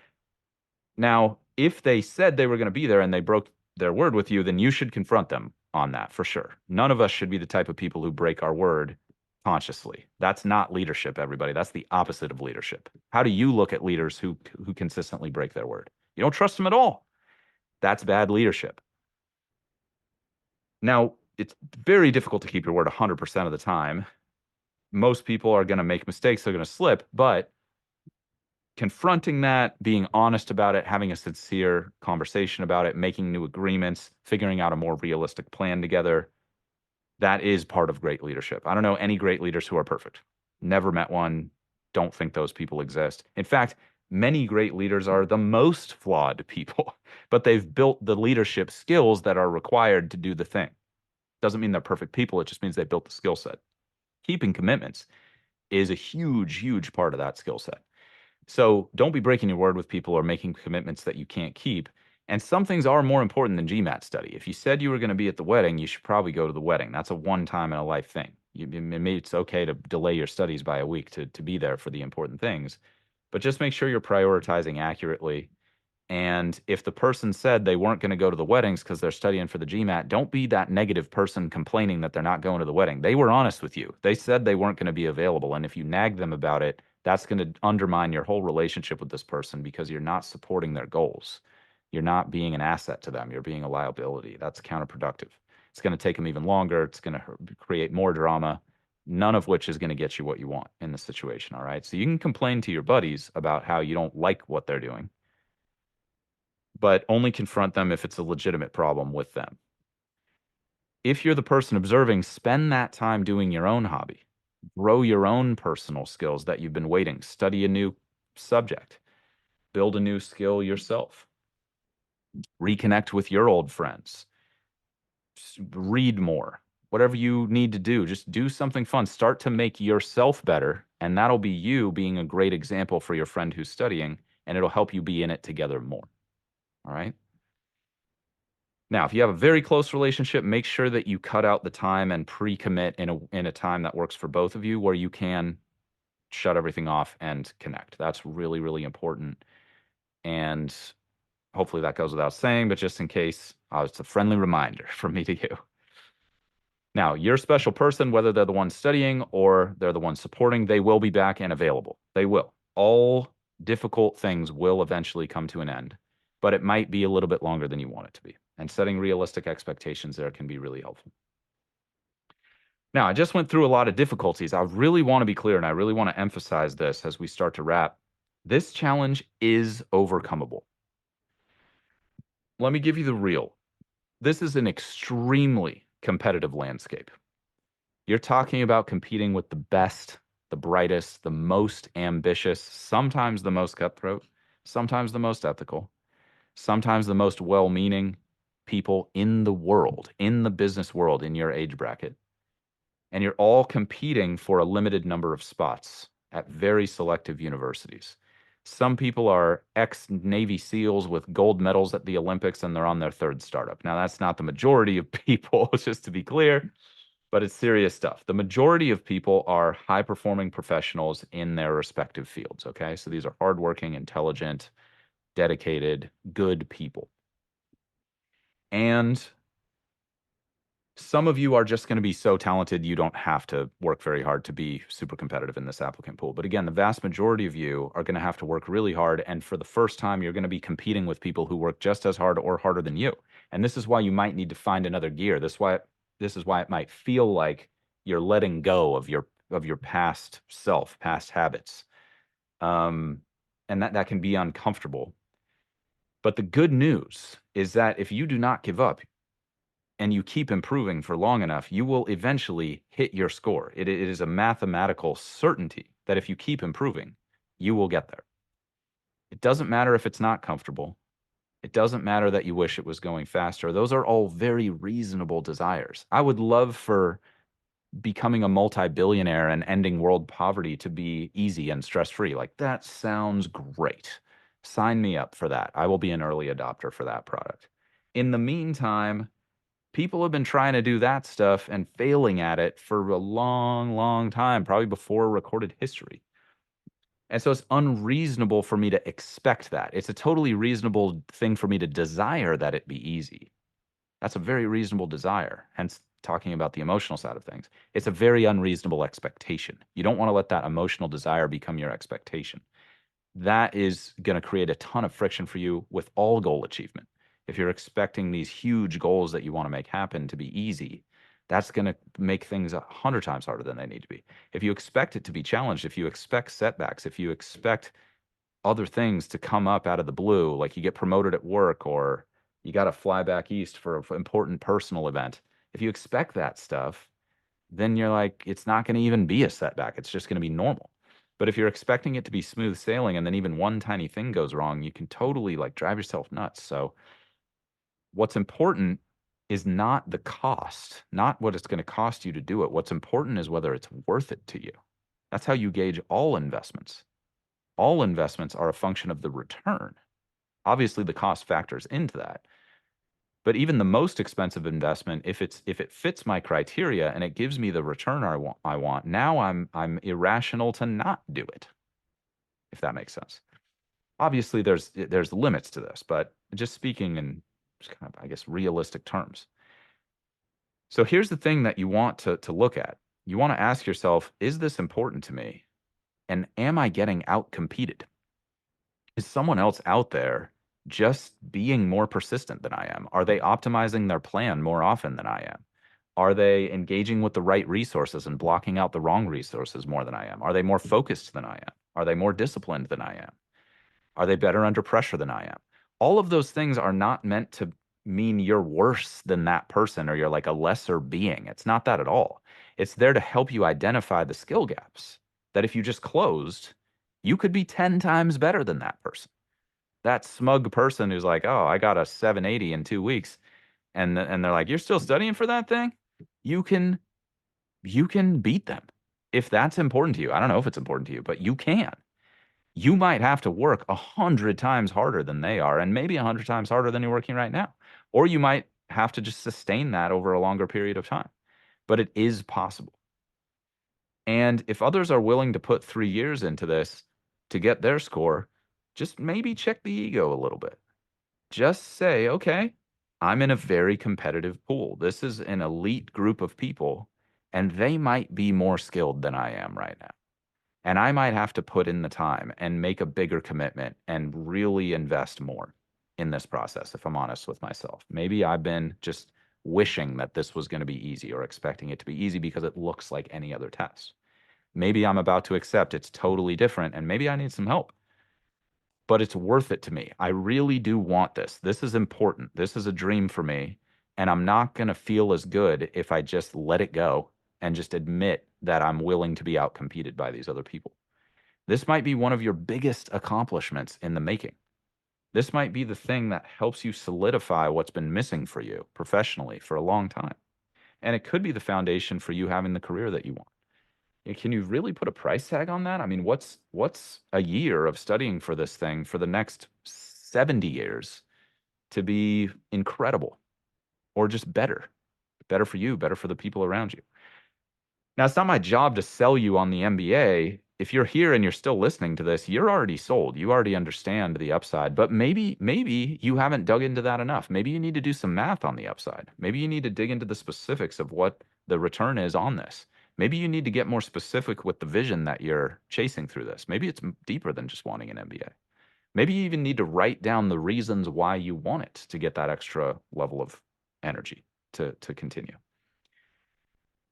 Speaker 1: Now, if they said they were going to be there and they broke their word with you, then you should confront them on that for sure. None of us should be the type of people who break our word consciously. That's not leadership, everybody. That's the opposite of leadership. How do you look at leaders who consistently break their word? You don't trust them at all. That's bad leadership. Now, it's very difficult to keep your word 100% of the time. Most people are going to make mistakes, they're going to slip, but confronting that, being honest about it, having a sincere conversation about it, making new agreements, figuring out a more realistic plan together, that is part of great leadership. I don't know any great leaders who are perfect. Never met one. Don't think those people exist. In fact, many great leaders are the most flawed people, but they've built the leadership skills that are required to do the thing. Doesn't mean they're perfect people. It just means they built the skill set. Keeping commitments is a huge, huge part of that skill set. So don't be breaking your word with people or making commitments that you can't keep. And some things are more important than GMAT study. If you said you were going to be at the wedding, you should probably go to the wedding. That's a one time in a life thing. Maybe it's okay to delay your studies by a week to be there for the important things, but just make sure you're prioritizing accurately. And if the person said they weren't going to go to the weddings because they're studying for the GMAT, don't be that negative person complaining that they're not going to the wedding. They were honest with you. They said they weren't going to be available. And if you nag them about it, That's going to undermine your whole relationship with this person because you're not supporting their goals. You're not being an asset to them. You're being a liability. That's counterproductive. It's going to take them even longer. It's going to create more drama, none of which is going to get you what you want in the situation. All right. So you can complain to your buddies about how you don't like what they're doing, but only confront them if it's a legitimate problem with them. If you're the person observing, spend that time doing your own hobby. Grow your own personal skills that you've been waiting. Study a new subject. Build a new skill yourself. Reconnect with your old friends. Read more. Whatever you need to do, just do something fun. Start to make yourself better, and that'll be you being a great example for your friend who's studying, and it'll help you be in it together more. All right? Now, if you have a very close relationship, make sure that you cut out the time and pre-commit in a time that works for both of you where you can shut everything off and connect. That's really, really important. And hopefully that goes without saying, but just in case, it's a friendly reminder from me to you. Now, your special person, whether they're the one studying or they're the one supporting, they will be back and available. They will. All difficult things will eventually come to an end, but it might be a little bit longer than you want it to be. And setting realistic expectations there can be really helpful. Now, I just went through a lot of difficulties. I really want to be clear and I really want to emphasize this as we start to wrap. This challenge is overcomable. Let me give you the real. This is an extremely competitive landscape. You're talking about competing with the best, the brightest, the most ambitious, sometimes the most cutthroat, sometimes the most ethical, sometimes the most well meaning people in the world, in the business world, in your age bracket. And you're all competing for a limited number of spots at very selective universities. Some people are ex-Navy SEALs with gold medals at the Olympics and they're on their third startup. Now, that's not the majority of people, just to be clear, but it's serious stuff. The majority of people are high-performing professionals in their respective fields, okay? So these are hardworking, intelligent, dedicated, good people. And some of you are just going to be so talented you don't have to work very hard to be super competitive in this applicant pool. But again, the vast majority of you are going to have to work really hard. And for the first time, you're going to be competing with people who work just as hard or harder than you. And this is why you might need to find another gear. This is why it might feel like you're letting go of your past self, past habits. And that can be uncomfortable. But the good news is that if you do not give up, and you keep improving for long enough, you will eventually hit your score. It is a mathematical certainty that if you keep improving, you will get there. It doesn't matter if it's not comfortable. It doesn't matter that you wish it was going faster. Those are all very reasonable desires. I would love for becoming a multi-billionaire and ending world poverty to be easy and stress-free. Like, that sounds great. Sign me up for that. I will be an early adopter for that product. In the meantime, people have been trying to do that stuff and failing at it for a long, long time, probably before recorded history. And so it's unreasonable for me to expect that. It's a totally reasonable thing for me to desire that it be easy. That's a very reasonable desire. Hence, talking about the emotional side of things. It's a very unreasonable expectation. You don't want to let that emotional desire become your expectation. That is going to create a ton of friction for you with all goal achievement. If you're expecting these huge goals that you want to make happen to be easy, that's going to make things 100 times harder than they need to be. If you expect it to be challenged, if you expect setbacks, if you expect other things to come up out of the blue, like you get promoted at work or you got to fly back east for an important personal event, if you expect that stuff, then you're like, it's not going to even be a setback. It's just going to be normal. But if you're expecting it to be smooth sailing and then even one tiny thing goes wrong, you can totally like drive yourself nuts. So what's important is not the cost, not what it's going to cost you to do it. What's important is whether it's worth it to you. That's how you gauge all investments. All investments are a function of the return. Obviously, the cost factors into that. But even the most expensive investment, if it fits my criteria and it gives me the return I want, now I'm irrational to not do it, if that makes sense. Obviously, there's limits to this, but just speaking in just kind of, I guess, realistic terms. So here's the thing that you want to look at. You want to ask yourself, is this important to me? And am I getting out competed? Is someone else out there just being more persistent than I am? Are they optimizing their plan more often than I am? Are they engaging with the right resources and blocking out the wrong resources more than I am? Are they more focused than I am? Are they more disciplined than I am? Are they better under pressure than I am? All of those things are not meant to mean you're worse than that person or you're like a lesser being. It's not that at all. It's there to help you identify the skill gaps that if you just closed, you could be 10 times better than that person. That smug person who's like, "Oh, I got a 780 in 2 weeks." And they're like, "You're still studying for that thing?" You can you can beat them if that's important to you. I don't know if it's important to you, but you can. You might have to work 100 times harder than they are, and maybe 100 times harder than you're working right now. Or you might have to just sustain that over a longer period of time. But it is possible. And if others are willing to put 3 years into this to get their score, just maybe check the ego a little bit. Just say, okay, I'm in a very competitive pool. This is an elite group of people, and they might be more skilled than I am right now. And I might have to put in the time and make a bigger commitment and really invest more in this process, if I'm honest with myself. Maybe I've been just wishing that this was going to be easy or expecting it to be easy because it looks like any other test. Maybe I'm about to accept it's totally different and maybe I need some help, but it's worth it to me. I really do want this. This is important. This is a dream for me. And I'm not going to feel as good if I just let it go and just admit that I'm willing to be outcompeted by these other people. This might be one of your biggest accomplishments in the making. This might be the thing that helps you solidify what's been missing for you professionally for a long time. And it could be the foundation for you having the career that you want. Can you really put a price tag on that? I mean, what's a year of studying for this thing for the next 70 years to be incredible or just better? Better for you, better for the people around you. Now, it's not my job to sell you on the MBA. If you're here and you're still listening to this, you're already sold. You already understand the upside, but maybe you haven't dug into that enough. Maybe you need to do some math on the upside. Maybe you need to dig into the specifics of what the return is on this. Maybe you need to get more specific with the vision that you're chasing through this. Maybe it's deeper than just wanting an MBA. Maybe you even need to write down the reasons why you want it to get that extra level of energy to continue.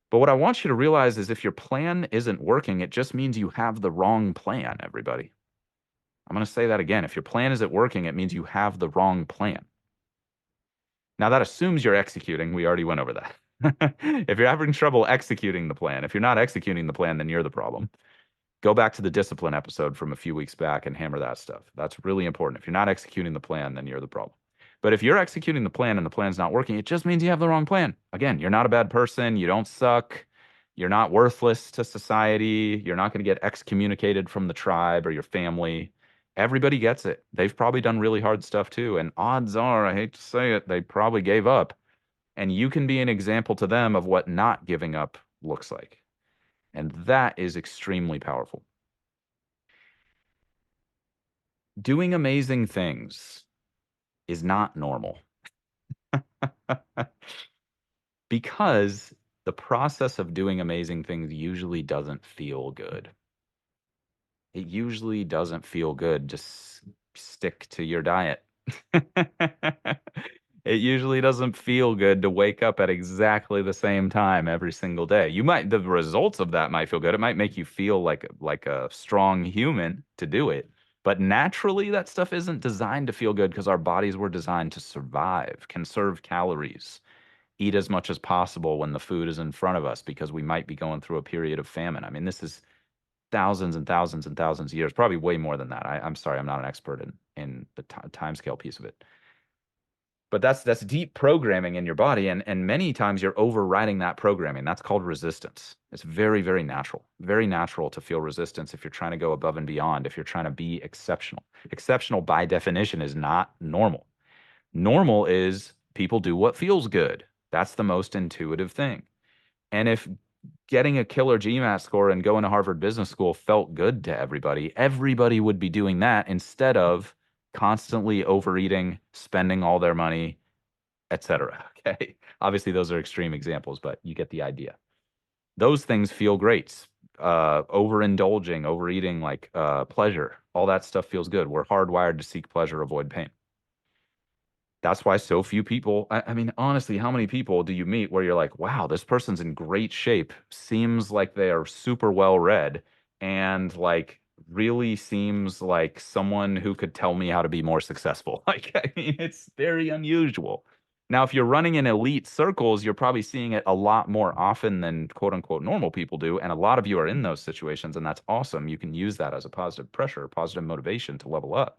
Speaker 1: But what I want you to realize is if your plan isn't working, it just means you have the wrong plan, everybody. I'm going to say that again. If your plan isn't working, it means you have the wrong plan. Now, that assumes you're executing. We already went over that. If you're having trouble executing the plan, if you're not executing the plan, then you're the problem. Go back to the discipline episode from a few weeks back and hammer that stuff. That's really important. If you're not executing the plan, then you're the problem. But if you're executing the plan and the plan's not working, it just means you have the wrong plan. Again, you're not a bad person. You don't suck. You're not worthless to society. You're not going to get excommunicated from the tribe or your family. Everybody gets it. They've probably done really hard stuff too. And odds are, I hate to say it, they probably gave up. And you can be an example to them of what not giving up looks like. And that is extremely powerful. Doing amazing things is not normal because the process of doing amazing things usually doesn't feel good. It usually doesn't feel good. Just stick to your diet. It usually doesn't feel good to wake up at exactly the same time every single day. The results of that might feel good. It might make you feel like a strong human to do it. But naturally, that stuff isn't designed to feel good because our bodies were designed to survive, conserve calories, eat as much as possible when the food is in front of us because we might be going through a period of famine. I mean, this is thousands and thousands and thousands of years, probably way more than that. I'm sorry, I'm not an expert in the timescale piece of it. But that's deep programming in your body, and many times you're overriding that programming. That's called resistance. It's very, very natural to feel resistance if you're trying to go above and beyond, if you're trying to be exceptional. Exceptional by definition is not normal. Normal is people do what feels good. That's the most intuitive thing. And if getting a killer GMAT score and going to Harvard Business School felt good to everybody, everybody would be doing that instead of constantly overeating, spending all their money, etc. Okay. Obviously, those are extreme examples, but you get the idea. Those things feel great. overindulging, overeating, like pleasure. All that stuff feels good. We're hardwired to seek pleasure, avoid pain. That's why so few people, I mean, honestly, how many people do you meet where you're like, wow, this person's in great shape, seems like they are super well read, and like really seems like someone who could tell me how to be more successful. Like, I mean, it's very unusual. Now, if you're running in elite circles, you're probably seeing it a lot more often than quote unquote normal people do. And a lot of you are in those situations, and that's awesome. You can use that as a positive pressure, positive motivation to level up.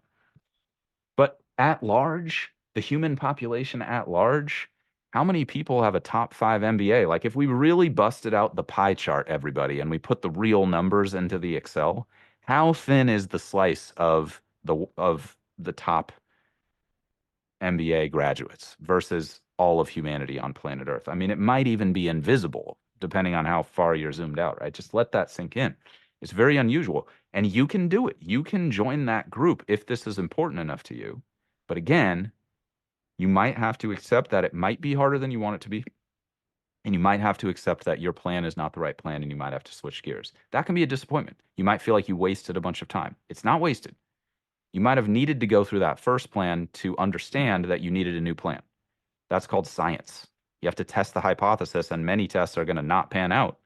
Speaker 1: But at large, the human population at large, how many people have a top five MBA? Like if we really busted out the pie chart, everybody, and we put the real numbers into the Excel, how thin is the slice of the top MBA graduates versus all of humanity on planet Earth? I mean, it might even be invisible, depending on how far you're zoomed out, right? Just let that sink in. It's very unusual. And you can do it. You can join that group if this is important enough to you. But again, you might have to accept that it might be harder than you want it to be. And you might have to accept that your plan is not the right plan and you might have to switch gears. That can be a disappointment. You might feel like you wasted a bunch of time. It's not wasted. You might have needed to go through that first plan to understand that you needed a new plan. That's called science. You have to test the hypothesis, and many tests are going to not pan out.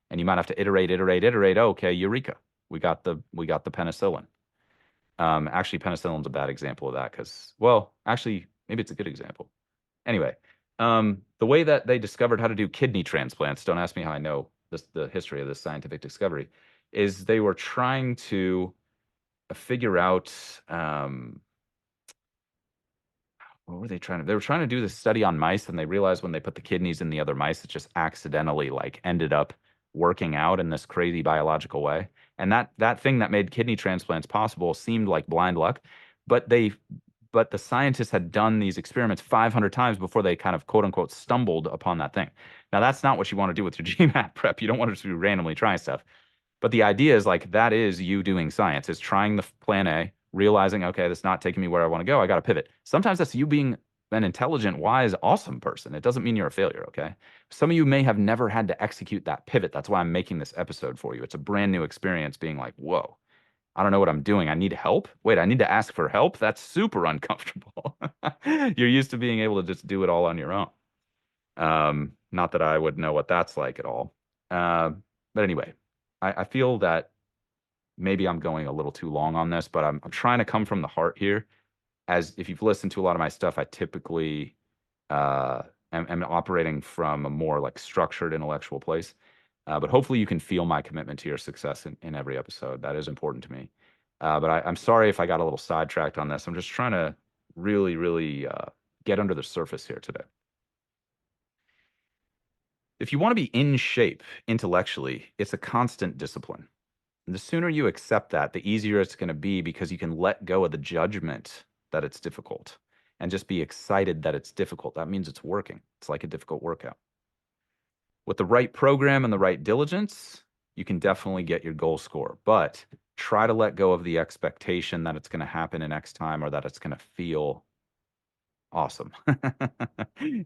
Speaker 1: And you might have to iterate, iterate, iterate. Okay, eureka. We got the penicillin. Actually, penicillin's a bad example of that because, well, actually, maybe it's a good example. Anyway, the way that they discovered how to do kidney transplants, don't ask me how I know this, the history of this scientific discovery, is they were trying to figure out what were they trying to? They were trying to do this study on mice, and they realized when they put the kidneys in the other mice, it just accidentally like ended up working out in this crazy biological way. And that thing that made kidney transplants possible seemed like blind luck, but the scientists had done these experiments 500 times before they kind of quote unquote stumbled upon that thing. Now that's not what you want to do with your GMAT prep. You don't want to just be randomly trying stuff. But the idea is like that is you doing science. It's trying the plan A, realizing, okay, that's not taking me where I want to go. I got to pivot. Sometimes that's you being an intelligent, wise, awesome person. It doesn't mean you're a failure, okay? Some of you may have never had to execute that pivot. That's why I'm making this episode for you. It's a brand new experience being like, whoa, I don't know what I'm doing. I need help. Wait, I need to ask for help? That's super uncomfortable. You're used to being able to just do it all on your own. Not that I would know what that's like at all. Uh, but anyway, I feel that maybe I'm going a little too long on this, but I'm trying to come from the heart here. As if you've listened to a lot of my stuff, I typically uh, am operating from a more like structured intellectual place. But hopefully you can feel my commitment to your success in every episode. That is important to me. But I'm sorry if I got a little sidetracked on this. I'm just trying to really, really get under the surface here today. If you want to be in shape intellectually, it's a constant discipline. And the sooner you accept that, the easier it's going to be because you can let go of the judgment that it's difficult and just be excited that it's difficult. That means it's working. It's like a difficult workout. With the right program and the right diligence, you can definitely get your goal score, but try to let go of the expectation that it's going to happen in X time or that it's going to feel awesome.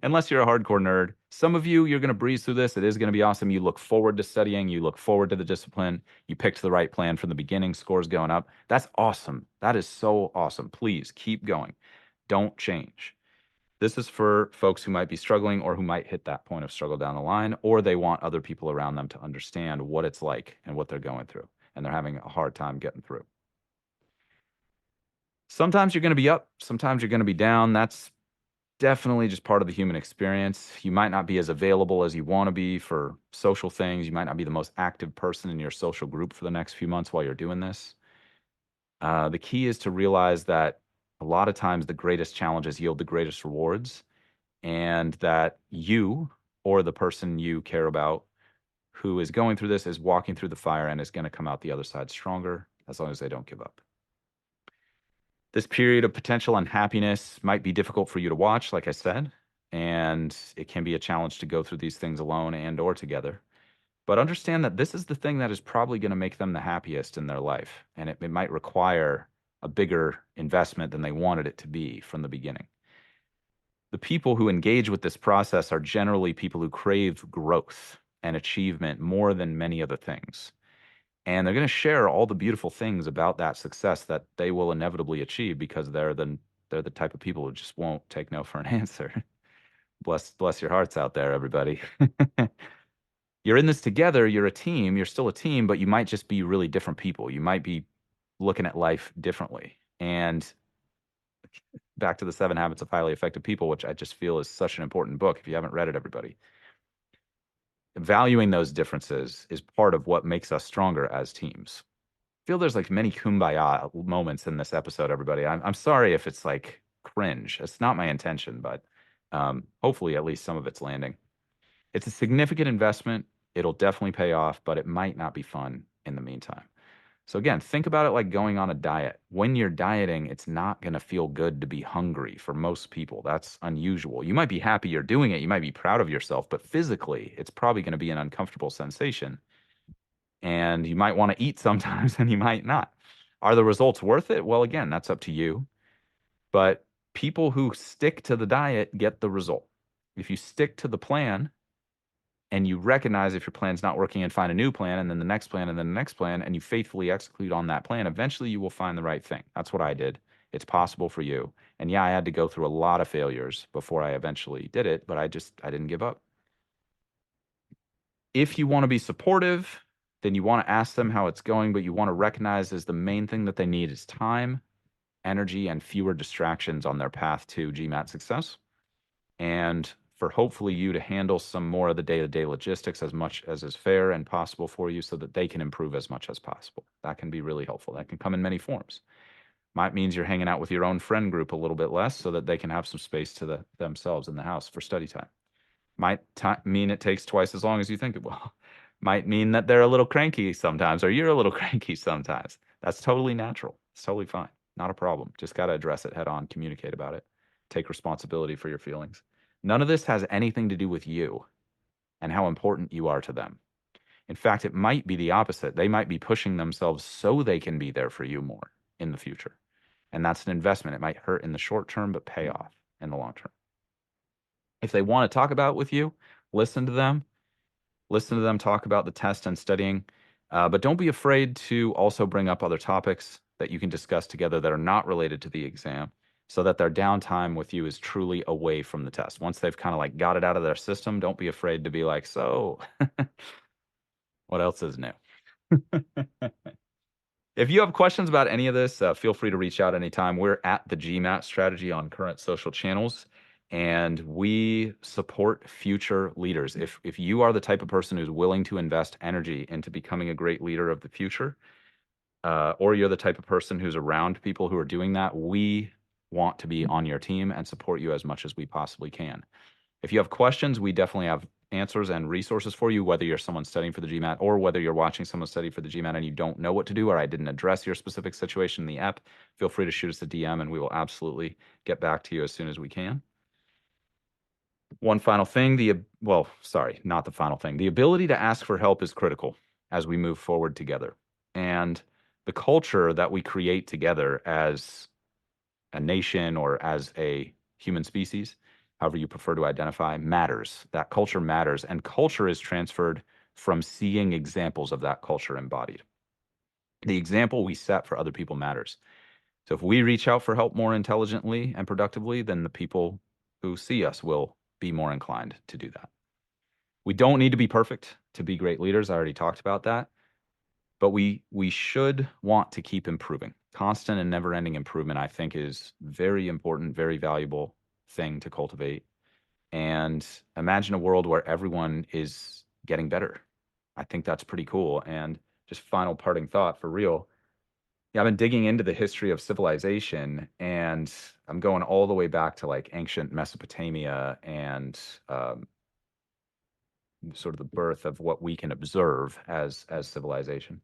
Speaker 1: Unless you're a hardcore nerd. Some of you, you're going to breeze through this. It is going to be awesome. You look forward to studying. You look forward to the discipline. You picked the right plan from the beginning. Scores going up. That's awesome. That is so awesome. Please keep going. Don't change. This is for folks who might be struggling or who might hit that point of struggle down the line, or they want other people around them to understand what it's like and what they're going through, and they're having a hard time getting through. Sometimes you're going to be up, sometimes you're going to be down. That's definitely just part of the human experience. You might not be as available as you want to be for social things. You might not be the most active person in your social group for the next few months while you're doing this. The key is to realize that a lot of times the greatest challenges yield the greatest rewards, and that you or the person you care about who is going through this is walking through the fire and is going to come out the other side stronger as long as they don't give up. This period of potential unhappiness might be difficult for you to watch, like I said, and it can be a challenge to go through these things alone and or together. But understand that this is the thing that is probably going to make them the happiest in their life, and it might require a bigger investment than they wanted it to be from the beginning. The people who engage with this process are generally people who crave growth and achievement more than many other things. And they're going to share all the beautiful things about that success that they will inevitably achieve because they're the type of people who just won't take no for an answer. Bless your hearts out there, everybody. You're in this together, you're a team, you're still a team, but you might just be really different people. You might be looking at life differently. And back to the 7 Habits of Highly Effective People, which I just feel is such an important book. If you haven't read it, everybody, valuing those differences is part of what makes us stronger as teams. I feel there's like many kumbaya moments in this episode, everybody. I'm sorry if it's like cringe. It's not my intention, but hopefully at least some of it's landing. It's a significant investment. It'll definitely pay off, but it might not be fun in the meantime. So again, think about it like going on a diet. When you're dieting, it's not going to feel good to be hungry for most people. That's unusual. You might be happy you're doing it. You might be proud of yourself, but physically, it's probably going to be an uncomfortable sensation. And you might want to eat sometimes and you might not. Are the results worth it? Well, again, that's up to you. But people who stick to the diet get the result. If you stick to the plan, and you recognize if your plan's not working and find a new plan and then the next plan and then the next plan and you faithfully execute on that plan, eventually you will find the right thing. That's what I did. It's possible for you. And yeah, I had to go through a lot of failures before I eventually did it, but I didn't give up. If you want to be supportive, then you want to ask them how it's going, but you want to recognize as the main thing that they need is time, energy, and fewer distractions on their path to GMAT success. And for hopefully you to handle some more of the day-to-day logistics as much as is fair and possible for you so that they can improve as much as possible. That can be really helpful. That can come in many forms. Might means you're hanging out with your own friend group a little bit less so that they can have some space to themselves in the house for study time. Might mean it takes twice as long as you think it will. Might mean that they're a little cranky sometimes or you're a little cranky sometimes. That's totally natural. It's totally fine. Not a problem. Just got to address it head on, communicate about it, take responsibility for your feelings. None of this has anything to do with you and how important you are to them. In fact, it might be the opposite. They might be pushing themselves so they can be there for you more in the future. And that's an investment. It might hurt in the short term, but pay off in the long term. If they want to talk about it with you, listen to them. Listen to them talk about the test and studying. But don't be afraid to also bring up other topics that you can discuss together that are not related to the exam so that their downtime with you is truly away from the test. Once they've kind of like got it out of their system, don't be afraid to be like, so what else is new? If you have questions about any of this, feel free to reach out anytime. We're at the GMAT strategy on current social channels, and we support future leaders. If you are the type of person who's willing to invest energy into becoming a great leader of the future, or you're the type of person who's around people who are doing that, we want to be on your team and support you as much as we possibly can. If you have questions, we definitely have answers and resources for you, whether you're someone studying for the GMAT or whether you're watching someone study for the GMAT and you don't know what to do or I didn't address your specific situation in the app, feel free to shoot us a DM and we will absolutely get back to you as soon as we can. One final thing, not the final thing. The ability to ask for help is critical as we move forward together. And the culture that we create together as a nation or as a human species, however you prefer to identify, matters. That culture matters. And culture is transferred from seeing examples of that culture embodied. The example we set for other people matters. So if we reach out for help more intelligently and productively, then the people who see us will be more inclined to do that. We don't need to be perfect to be great leaders. I already talked about that. But we should want to keep improving. Constant and never-ending improvement, I think, is very important, very valuable thing to cultivate. And imagine a world where everyone is getting better. I think that's pretty cool. And just final parting thought for real. Yeah, I've been digging into the history of civilization, and I'm going all the way back to like ancient Mesopotamia and sort of the birth of what we can observe as civilization.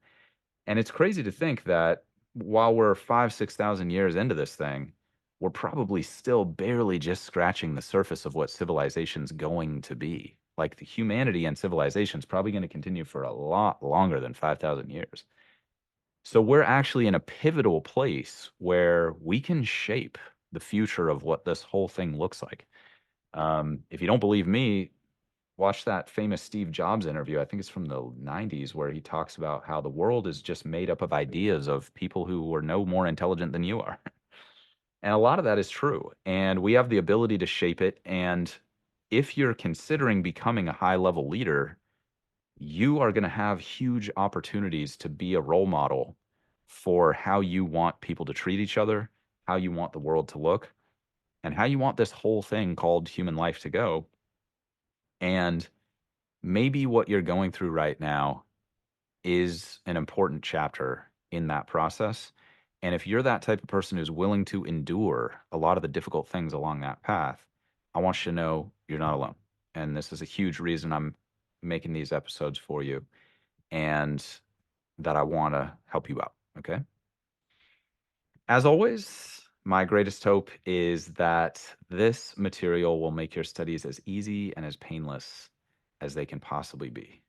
Speaker 1: And it's crazy to think that while we're 6,000 years into this thing, we're probably still barely just scratching the surface of what civilization's going to be. Like the humanity and civilization is probably going to continue for a lot longer than 5,000 years. So we're actually in a pivotal place where we can shape the future of what this whole thing looks like. If you don't believe me, Watch that famous Steve Jobs interview. I think it's from the 90s, where he talks about how the world is just made up of ideas of people who are no more intelligent than you are. And a lot of that is true. And we have the ability to shape it. And if you're considering becoming a high level leader, you are going to have huge opportunities to be a role model for how you want people to treat each other, how you want the world to look, and how you want this whole thing called human life to go. And maybe what you're going through right now is an important chapter in that process. And if you're that type of person who's willing to endure a lot of the difficult things along that path, I want you to know you're not alone. And this is a huge reason I'm making these episodes for you, and that I want to help you out. Okay. As always, my greatest hope is that this material will make your studies as easy and as painless as they can possibly be.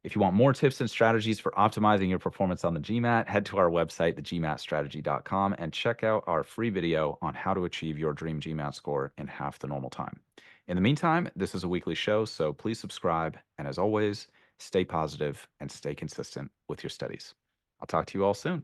Speaker 1: If you want more tips and strategies for optimizing your performance on the GMAT, head to our website, thegmatstrategy.com, and check out our free video on how to achieve your dream GMAT score in half the normal time. In the meantime, this is a weekly show, so please subscribe. And as always, stay positive and stay consistent with your studies. I'll talk to you all soon.